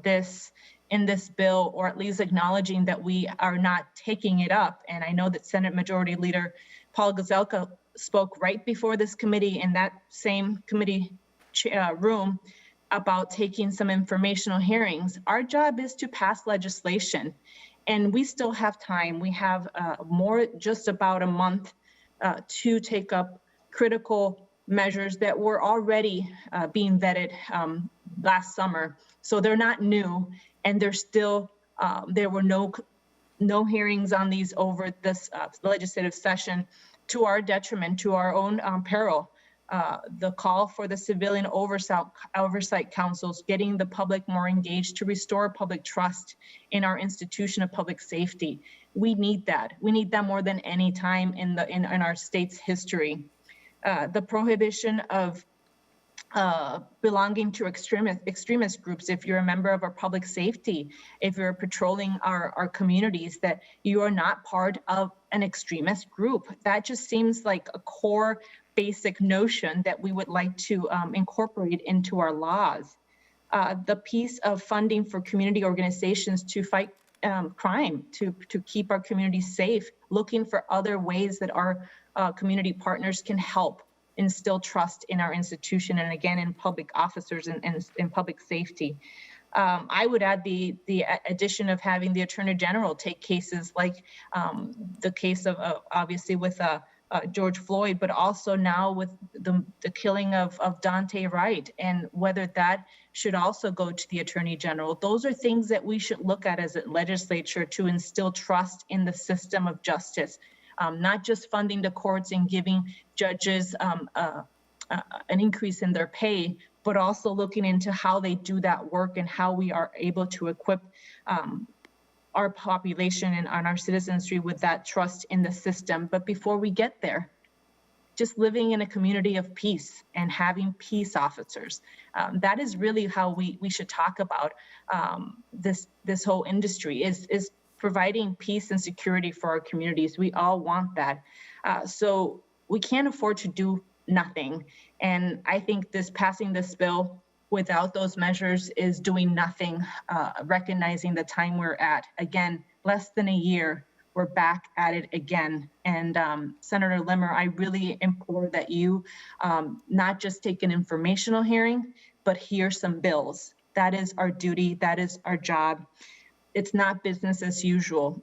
this in this bill, or at least acknowledging that we are not taking it up. And I know that Senate Majority Leader Paul Gazelka spoke right before this committee in that same committee room about taking some informational hearings. Our job is to pass legislation. And we still have time. We have just about a month to take up critical measures that were already being vetted last summer. So they're not new, and they're still, there were no hearings on these over this legislative session, to our detriment, to our own peril. The call for the civilian oversight councils, getting the public more engaged to restore public trust in our institution of public safety. We need that. We need that more than any time in our state's history. The prohibition of belonging to extremist groups. If you're a member of our public safety, if you're patrolling our communities, that you are not part of an extremist group. That just seems like a core basic notion that we would like to incorporate into our laws. The piece of funding for community organizations to fight crime, to keep our communities safe, looking for other ways that our community partners can help instill trust in our institution, and again, in public officers and in public safety. I would add the addition of having the Attorney General take cases like the case of obviously with George Floyd, but also now with the killing of Dante Wright, and whether that should also go to the Attorney General. Those are things that we should look at as a legislature to instill trust in the system of justice. Not just funding the courts and giving judges an increase in their pay, but also looking into how they do that work and how we are able to equip our population and on our citizenry with that trust in the system. But before we get there, just living in a community of peace and having peace officers. That is really how we should talk about this whole industry is providing peace and security for our communities. We all want that. So we can't afford to do nothing. And I think passing this bill without those measures is doing nothing, recognizing the time we're at. Again, less than a year, we're back at it again. And Senator Limmer, I really implore that you not just take an informational hearing, but hear some bills. That is our duty. That is our job. It's not business as usual.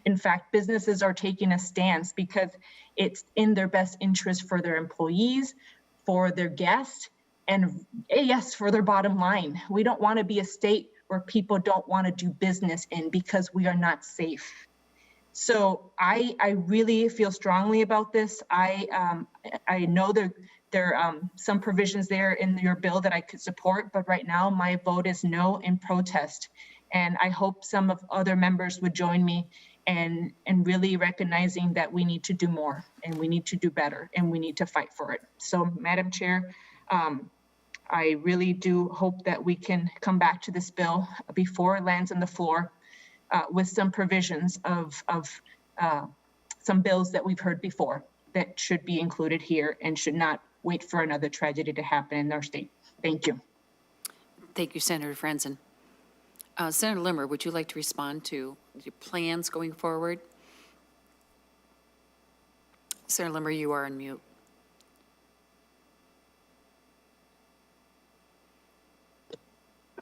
In fact, businesses are taking a stance because it's in their best interest for their employees, for their guests, and yes, for their bottom line. We don't want to be a state where people don't want to do business in because we are not safe. So I really feel strongly about this. I know there are some provisions there in your bill that I could support, but right now my vote is no in protest. And I hope some of other members would join me and really recognizing that we need to do more and we need to do better and we need to fight for it. So Madam Chair, I really do hope that we can come back to this bill before it lands on the floor with some provisions of some bills that we've heard before that should be included here and should not wait for another tragedy to happen in our state. Thank you. Thank you, Senator Franzen. Senator Limmer, would you like to respond to your plans going forward? Senator Limmer, you are on mute.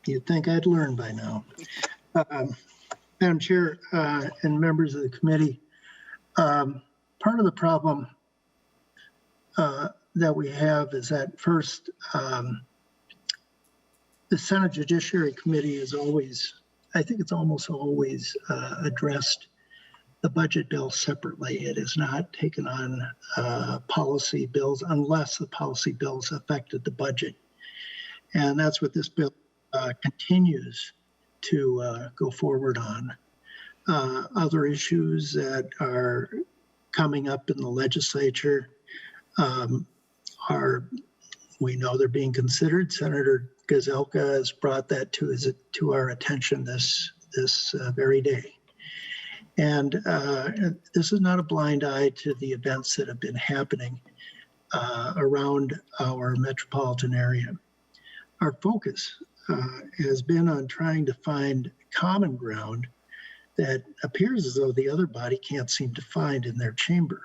You'd think I'd learn by now. Madam Chair and members of the committee, part of the problem that we have is that first, the Senate Judiciary Committee is always, I think it's almost always addressed the budget bill separately. It has not taken on policy bills unless the policy bills affected the budget. And that's what this bill continues to go forward on. Other issues that are coming up in the legislature we know they're being considered. Senator Gazelka has brought that to our attention this very day. And this is not a blind eye to the events that have been happening around our metropolitan area. Our focus has been on trying to find common ground that appears as though the other body can't seem to find in their chamber.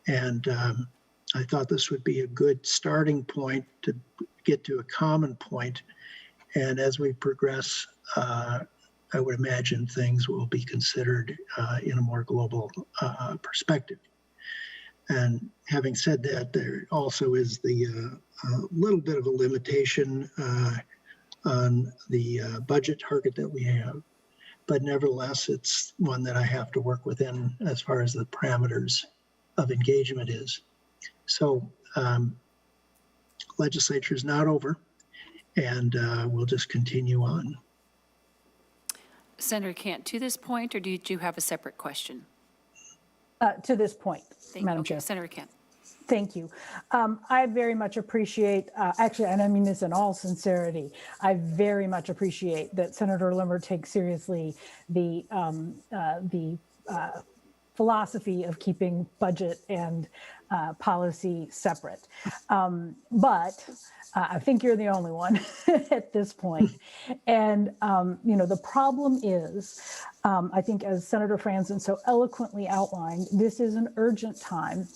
And I thought this would be a good starting point to get to a common point. And as we progress, I would imagine things will be considered in a more global perspective. And having said that, there also is the little bit of a limitation on the budget target that we have. But nevertheless, it's one that I have to work within as far as the parameters of engagement is. So legislature is not over, and we'll just continue on. Senator Kent, to this point, or did you have a separate question? To this point, Madam Chair. Senator Kent. Thank you. I very much appreciate, actually, and I mean this in all sincerity, I very much appreciate that Senator Limmer takes seriously the philosophy of keeping budget and policy separate. But I think you're the only one at this point. And, the problem is, I think as Senator Franzen so eloquently outlined, this is an urgent time.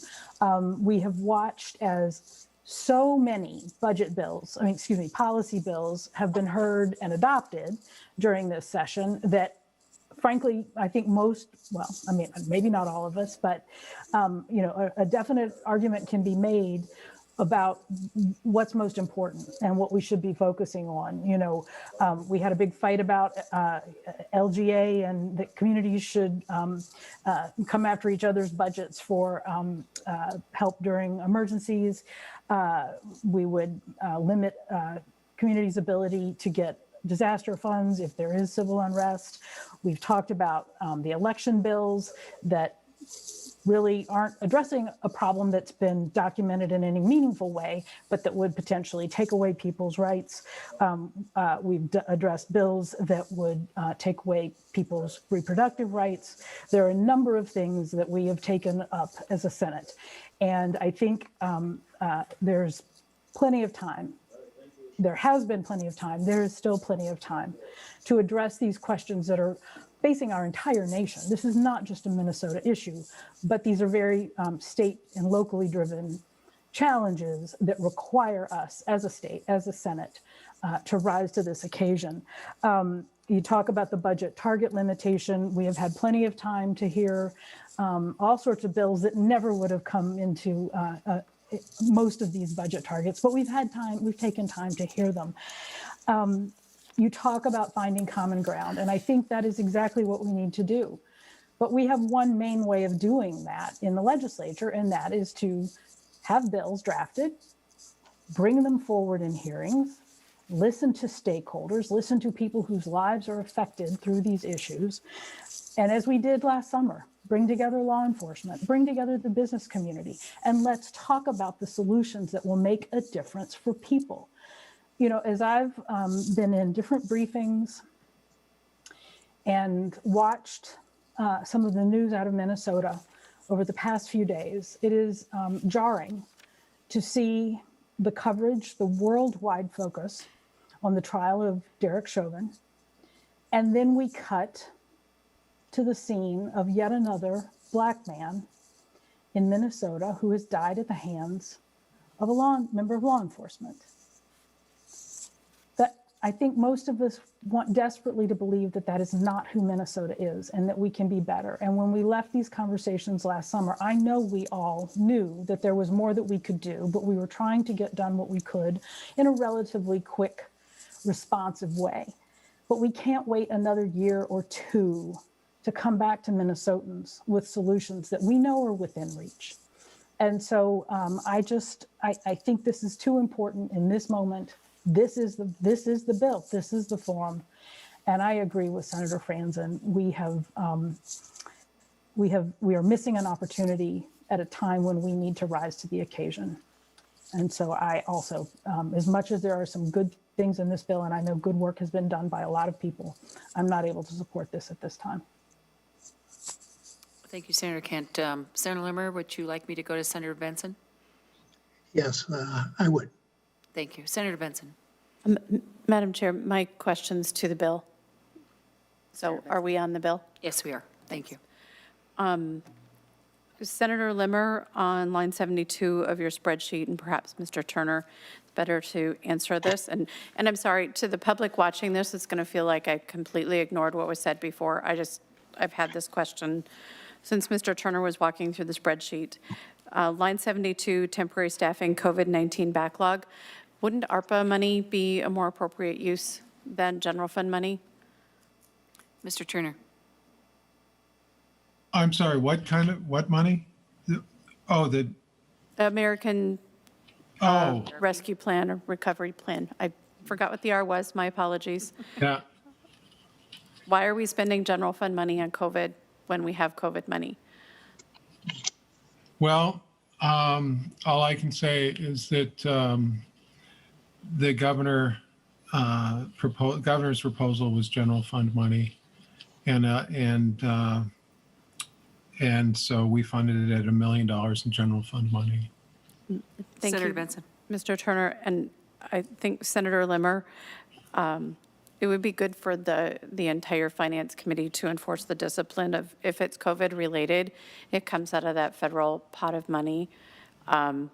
We have watched as so many policy bills have been heard and adopted during this session that frankly, I think maybe not all of us, but, a definite argument can be made about what's most important and what we should be focusing on. We had a big fight about LGA and that communities should come after each other's budgets for help during emergencies. We would limit communities' ability to get disaster funds if there is civil unrest. We've talked about the election bills that really aren't addressing a problem that's been documented in any meaningful way, but that would potentially take away people's rights. We've addressed bills that would take away people's reproductive rights. There are a number of things that we have taken up as a Senate. And I think there's plenty of time. There has been plenty of time. There is still plenty of time to address these questions that are facing our entire nation. This is not just a Minnesota issue, but these are very state and locally driven challenges that require us as a state, as a Senate, to rise to this occasion. You talk about the budget target limitation. We have had plenty of time to hear all sorts of bills that never would have come into most of these budget targets, but we've taken time to hear them. You talk about finding common ground, and I think that is exactly what we need to do. But we have one main way of doing that in the legislature, and that is to have bills drafted, bring them forward in hearings, listen to stakeholders, listen to people whose lives are affected through these issues. And as we did last summer, bring together law enforcement, bring together the business community, and let's talk about the solutions that will make a difference for people. You know, as I've been in different briefings and watched some of the news out of Minnesota over the past few days, it is jarring to see the coverage, the worldwide focus on the trial of Derek Chauvin. And then we cut to the scene of yet another Black man in Minnesota who has died at the hands of a member of law enforcement. I think most of us want desperately to believe that that is not who Minnesota is and that we can be better. And when we left these conversations last summer, I know we all knew that there was more that we could do, but we were trying to get done what we could in a relatively quick, responsive way. But we can't wait another year or two to come back to Minnesotans with solutions that we know are within reach. And so I think this is too important in this moment. This is the bill. This is the form, and I agree with Senator Franzen. We are missing an opportunity at a time when we need to rise to the occasion. And so I also, as much as there are some good things in this bill, and I know good work has been done by a lot of people, I'm not able to support this at this time. Thank you, Senator Kent. Senator Limmer, would you like me to go to Senator Benson? Yes, I would. Thank you. Senator Benson. Madam Chair, my question's to the bill. So are we on the bill? Yes, we are. Thank you. Senator Limmer, on line 72 of your spreadsheet, and perhaps Mr. Turner, it's better to answer this. And I'm sorry, to the public watching this, it's going to feel like I completely ignored what was said before. I've had this question since Mr. Turner was walking through the spreadsheet. Line 72, temporary staffing, COVID-19 backlog. Wouldn't ARPA money be a more appropriate use than general fund money? Mr. Turner. I'm sorry, what money? Oh, the American Rescue Plan or Recovery Plan. I forgot what the R was, my apologies. Yeah. Why are we spending general fund money on COVID when we have COVID money? Well, all I can say is that the governor's proposal was general fund money, and so we funded it at $1 million in general fund money. Thank Senator you, Benson. Mr. Turner, and I think Senator Limmer, it would be good for the entire Finance Committee to enforce the discipline of if it's COVID related, it comes out of that federal pot of money.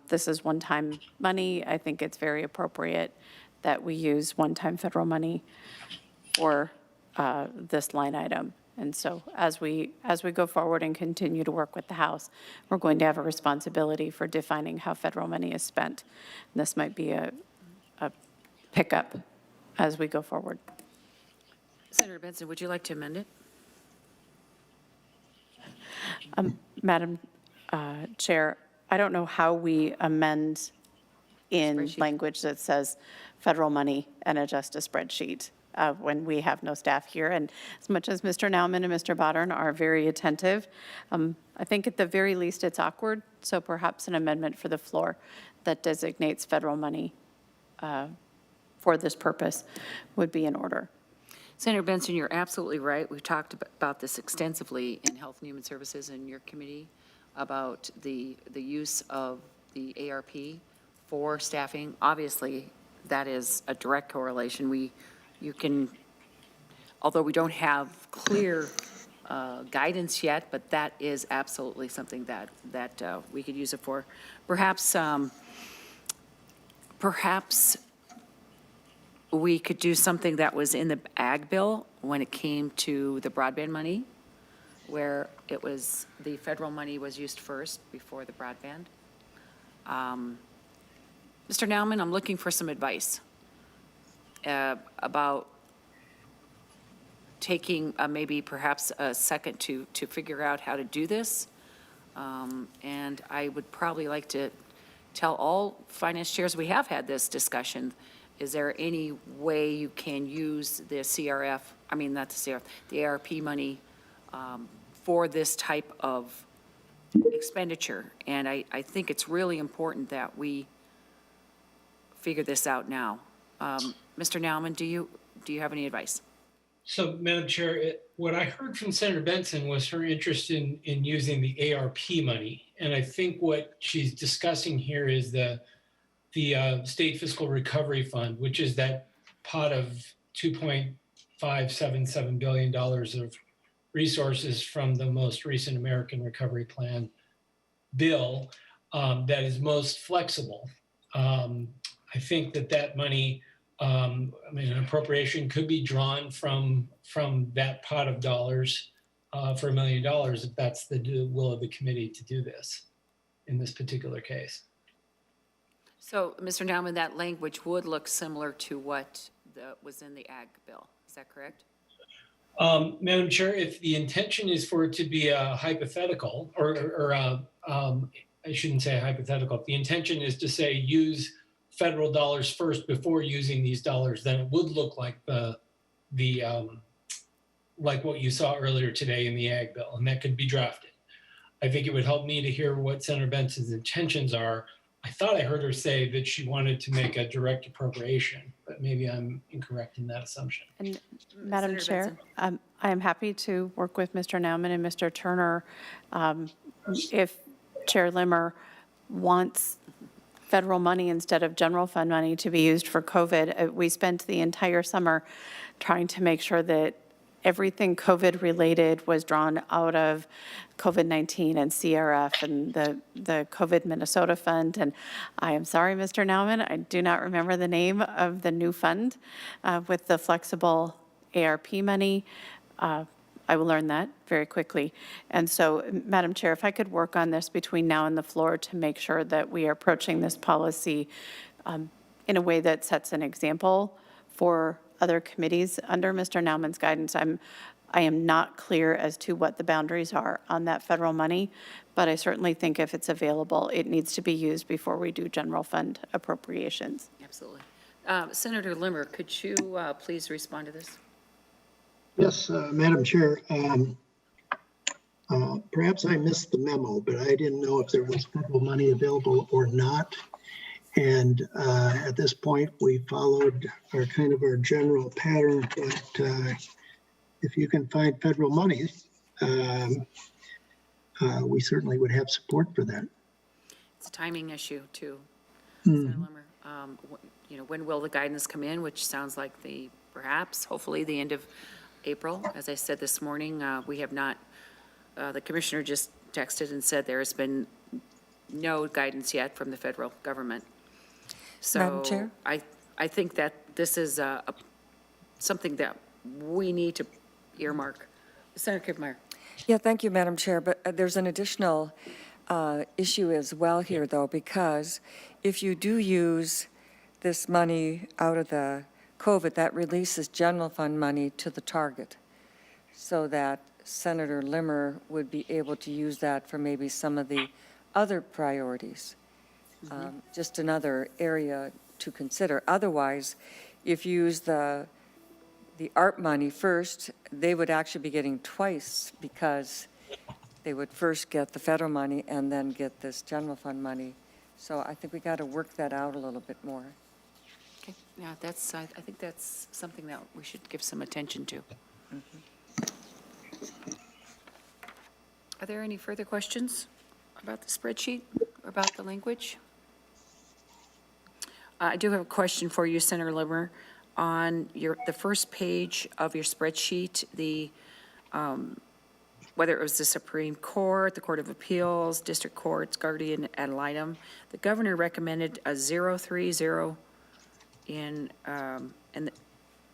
This is one-time money. I think it's very appropriate that we use one-time federal money for this line item. And so as we go forward and continue to work with the House, we're going to have a responsibility for defining how federal money is spent. And this might be a pickup as we go forward. Senator Benson, would you like to amend it? Madam Chair, I don't know how we amend in Spreadsheet. language that says federal money and adjust a spreadsheet. when we have no staff here. And as much as Mr. Nauman and Mr. Bodern are very attentive, I think at the very least it's awkward. So perhaps an amendment for the floor that designates federal money for this purpose would be in order. Senator Benson, you're absolutely right. We've talked about this extensively in Health and Human Services in your committee about the use of the ARP for staffing. Obviously, that is a direct correlation. You can, although we don't have clear guidance yet, but that is absolutely something that we could use it for. Perhaps we could do something that was in the ag bill when it came to the broadband money, where it was, the federal money was used first before the broadband. Mr. Nauman, I'm looking for some advice about taking maybe perhaps a second to figure out how to do this. And I would probably like to tell all finance chairs, we have had this discussion. Is there any way you can use the CRF, I mean, not the CRF, the ARP money for this type of expenditure? And I think it's really important that we figure this out now. Mr. Nauman, do you have any advice? So, Madam Chair, what I heard from Senator Benson was her interest in using the ARP money. And I think what she's discussing here is the State Fiscal Recovery Fund, which is that pot of $2.577 billion of resources from the most recent American Recovery Plan bill that is most flexible. I think that money, an appropriation could be drawn from that pot of dollars for $1 million if that's the will of the committee to do this in this particular case. So, Mr. Nauman, that language would look similar to what was in the ag bill. Is that correct? Madam Chair, if the intention is for it to be a hypothetical, or I shouldn't say a hypothetical, if the intention is to say use federal dollars first before using these dollars, then it would look like like what you saw earlier today in the ag bill, and that could be drafted. I think it would help me to hear what Senator Benson's intentions are. I thought I heard her say that she wanted to make a direct appropriation, but maybe I'm incorrect in that assumption. And Madam Senator Chair, I am happy to work with Mr. Nauman and Mr. Turner. If Chair Limmer wants federal money instead of general fund money to be used for COVID, we spent the entire summer trying to make sure that everything COVID-related was drawn out of COVID-19 and CRF and the COVID Minnesota Fund. And I am sorry, Mr. Nauman, I do not remember the name of the new fund with the flexible ARP money. I will learn that very quickly. And so, Madam Chair, if I could work on this between now and the floor to make sure that we are approaching this policy in a way that sets an example for other committees under Mr. Nauman's guidance. I am not clear as to what the boundaries are on that federal money, but I certainly think if it's available, it needs to be used before we do general fund appropriations. Absolutely. Senator Limmer, could you please respond to this? Yes, Madam Chair. Perhaps I missed the memo, but I didn't know if there was federal money available or not. And at this point, we followed our general pattern, but if you can find federal money, we certainly would have support for that. It's a timing issue too, Senator Limmer. When will the guidance come in, which sounds like hopefully the end of April. As I said this morning, we have not, the commissioner just texted and said there has been no guidance yet from the federal government. So Madam Chair? I think that this is something that we need to earmark. Senator Kivmeyer. Yeah, thank you, Madam Chair. But there's an additional issue as well here, though, because if you do use this money out of the COVID, that releases general fund money to the target so that Senator Limmer would be able to use that for maybe some of the other priorities. Just another area to consider. Otherwise, if you use the the ARP money first, they would actually be getting twice because they would first get the federal money and then get this general fund money. So I think we got to work that out a little bit more. Okay, yeah, that's, I think that's something that we should give some attention to. Are there any further questions about the spreadsheet, or about the language? I do have a question for you, Senator Limmer. On the first page of your spreadsheet, whether it was the Supreme Court, the Court of Appeals, District Courts, Guardian ad litem, the governor recommended a 0.30 in, and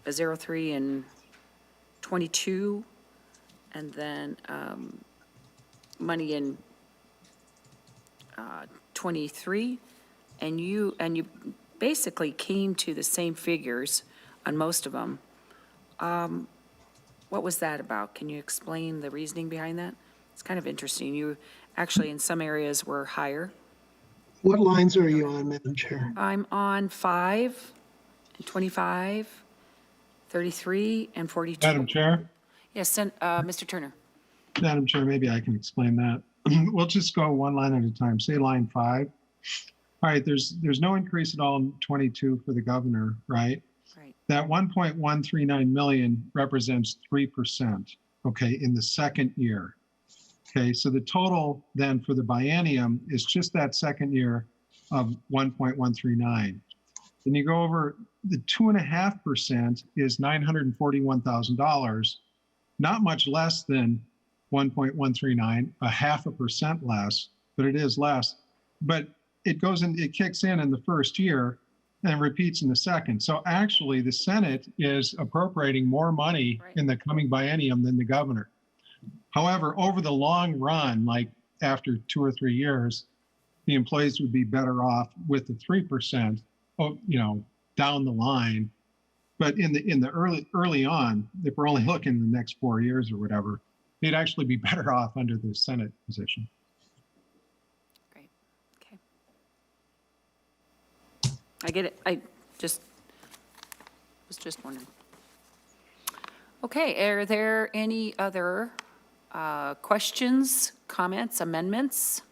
a 0.3 in 22, and then money in 23, and you basically came to the same figures on most of them. What was that about? Can you explain the reasoning behind that? It's kind of interesting. You actually, in some areas, were higher. What lines are you on, Madam Chair? I'm on 5, and 25, 33, and 42. Madam Chair? Yes, Mr. Turner. Madam Chair, maybe I can explain that. We'll just go one line at a time. Say line 5. All right, there's no increase at all in 22 for the governor, right? Right. That 1.139 million represents 3%, okay, in the second year. Okay, so the total then for the biennium is just that second year of 1.139. Then you go over the 2.5% is $941,000, not much less than 1.139, a 0.5% less, but it is less. But it goes in, it kicks in the first year and repeats in the second. So actually the Senate is appropriating more money in the coming biennium than the governor. However, over the long run, like after 2 or 3 years, the employees would be better off with the 3%, down the line. But in the early on, if we're only looking the next 4 years or whatever, they'd actually be better off under the Senate position. Great, okay. I get it. I was just wondering. Okay, are there any other questions, comments, amendments?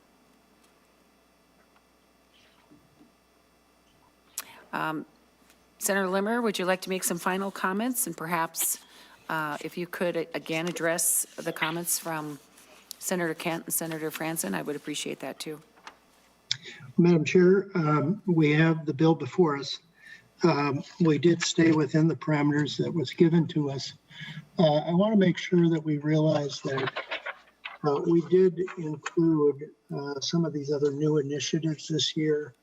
Senator Limmer, would you like to make some final comments? And perhaps if you could again address the comments from Senator Kent and Senator Franzen, I would appreciate that too. Madam Chair, we have the bill before us. We did stay within the parameters that was given to us. I want to make sure that we realize that we did include some of these other new initiatives this year.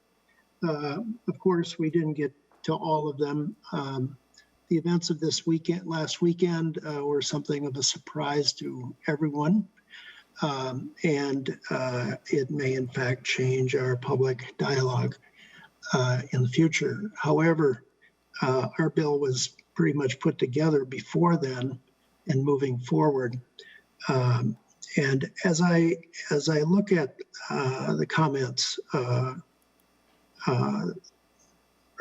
Of course, we didn't get to all of them. The events of last weekend, were something of a surprise to everyone. And it may in fact change our public dialogue in the future. However, our bill was pretty much put together before then and moving forward. And as I look at the comments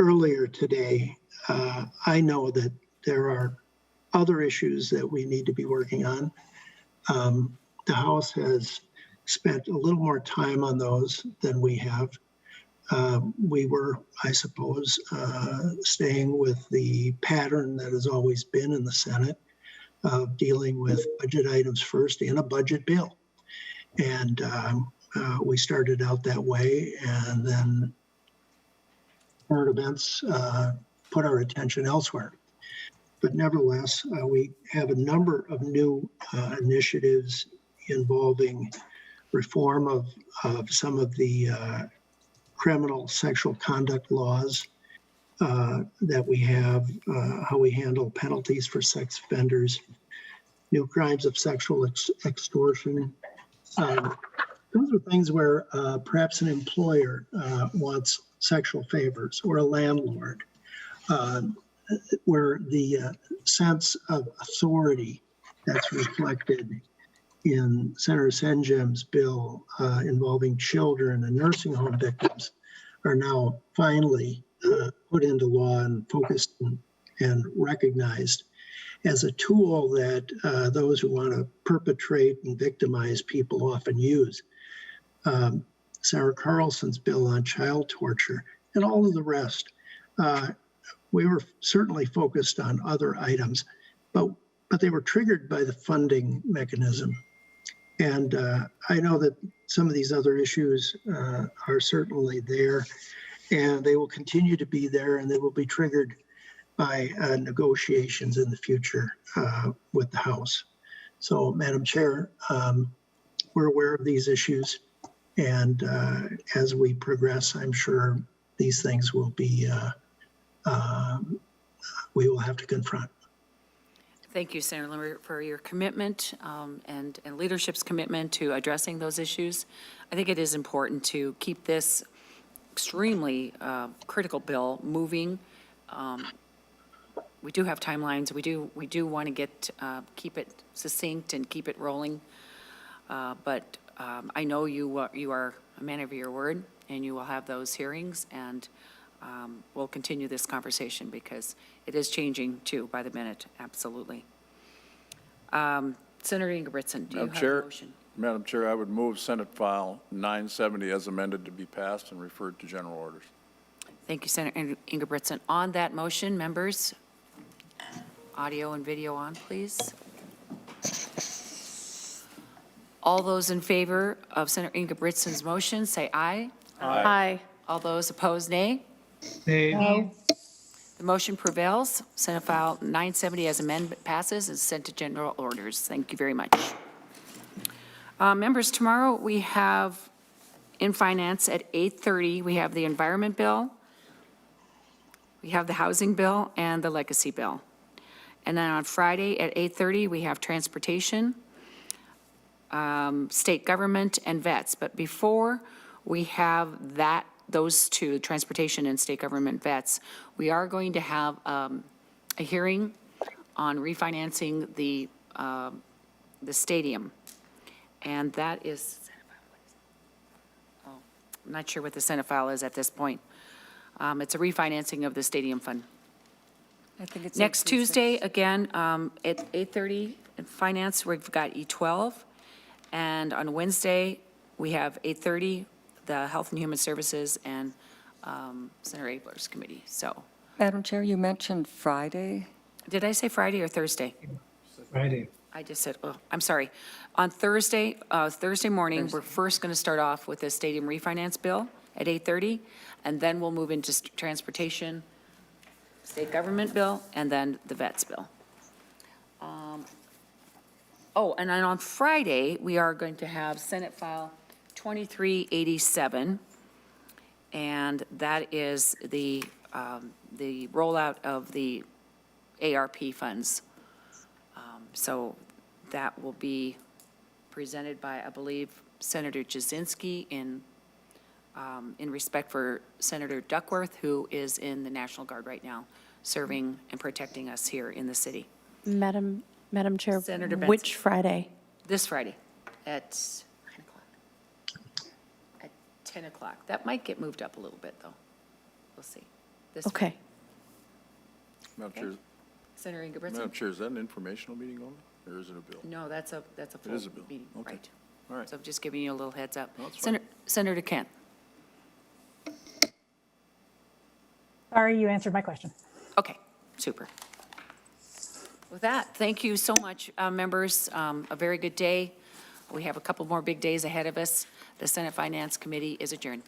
earlier today, I know that there are other issues that we need to be working on. The House has spent a little more time on those than we have. We were, I suppose, staying with the pattern that has always been in the Senate of dealing with budget items first in a budget bill. And we started out that way, and then current events put our attention elsewhere. But nevertheless, we have a number of new initiatives involving reform of some of the criminal sexual conduct laws that we have, how we handle penalties for sex offenders, new crimes of sexual extortion. Those are things where perhaps an employer wants sexual favors, or a landlord, where the sense of authority that's reflected in Senator Senjem's bill involving children and nursing home victims are now finally put into law and focused and recognized. as a tool that those who want to perpetrate and victimize people often use. Sarah Carlson's bill on child torture, and all of the rest. We were certainly focused on other items, but they were triggered by the funding mechanism. And I know that some of these other issues are certainly there, and they will continue to be there, and they will be triggered by negotiations in the future with the House. So, Madam Chair, we're aware of these issues, and as we progress, I'm sure these things will be, we will have to confront. Thank you, Senator Limmer, for your commitment and leadership's commitment to addressing those issues. I think it is important to keep this extremely critical bill moving. We do have timelines. We do want to get keep it succinct and keep it rolling. But I know you are a man of your word, and you will have those hearings, and we'll continue this conversation because it is changing too by the minute. Absolutely. Senator Ingebrigtsen, do you have a motion? Madam Chair, I would move Senate File 970 as amended to be passed and referred to general orders. Thank you, Senator Ingebrigtsen. On that motion, members, audio and video on, please. All those in favor of Senator Ingebrigtsen's motion, say aye. Aye. All those opposed, nay. No. The motion prevails. Senate File 970 as amendment passes and is sent to general orders. Thank you very much. Members, tomorrow we have in finance at 8:30, we have the environment bill, we have the housing bill, and the legacy bill. And then on Friday at 8:30, we have transportation, state government, and vets. But before we have those two, transportation and state government vets, we are going to have a hearing on refinancing the stadium. And that is, I'm not sure what the Senate file is at this point. It's a refinancing of the stadium fund. I think it's Next 836. Tuesday, again, at 8:30 in finance, we've got E12. And on Wednesday, we have 8:30, the Health and Human Services and Senator Abler's committee. So, Madam Chair, you mentioned Friday. did I say Friday or Thursday? Friday. I just said, oh, I'm sorry. On Thursday morning, we're first going to start off with the stadium refinance bill at 8:30, and then we'll move into transportation, state government bill, and then the vets bill. And then on Friday, we are going to have Senate File 2387, and that is the rollout of the ARP funds. So that will be presented by, I believe, Senator Jasinski in respect for Senator Duckworth, who is in the National Guard right now, serving and protecting us here in the city. Madam Chair, Senator Benson. which Friday? This Friday at 9 o'clock. At 10 o'clock. That might get moved up a little bit, though. We'll see. This Okay. Madam Chair, Senator Madam Ingebrigtsen? Chair, is that an informational meeting only, or is it a bill? No, that's a full is a bill. meeting, Okay. right? All right. So I'm just giving you a little heads up. No, that's fine. Senator Kent? Sorry, you answered my question. Okay, super. With that, thank you so much, members. A very good day. We have a couple more big days ahead of us. The Senate Finance Committee is adjourned.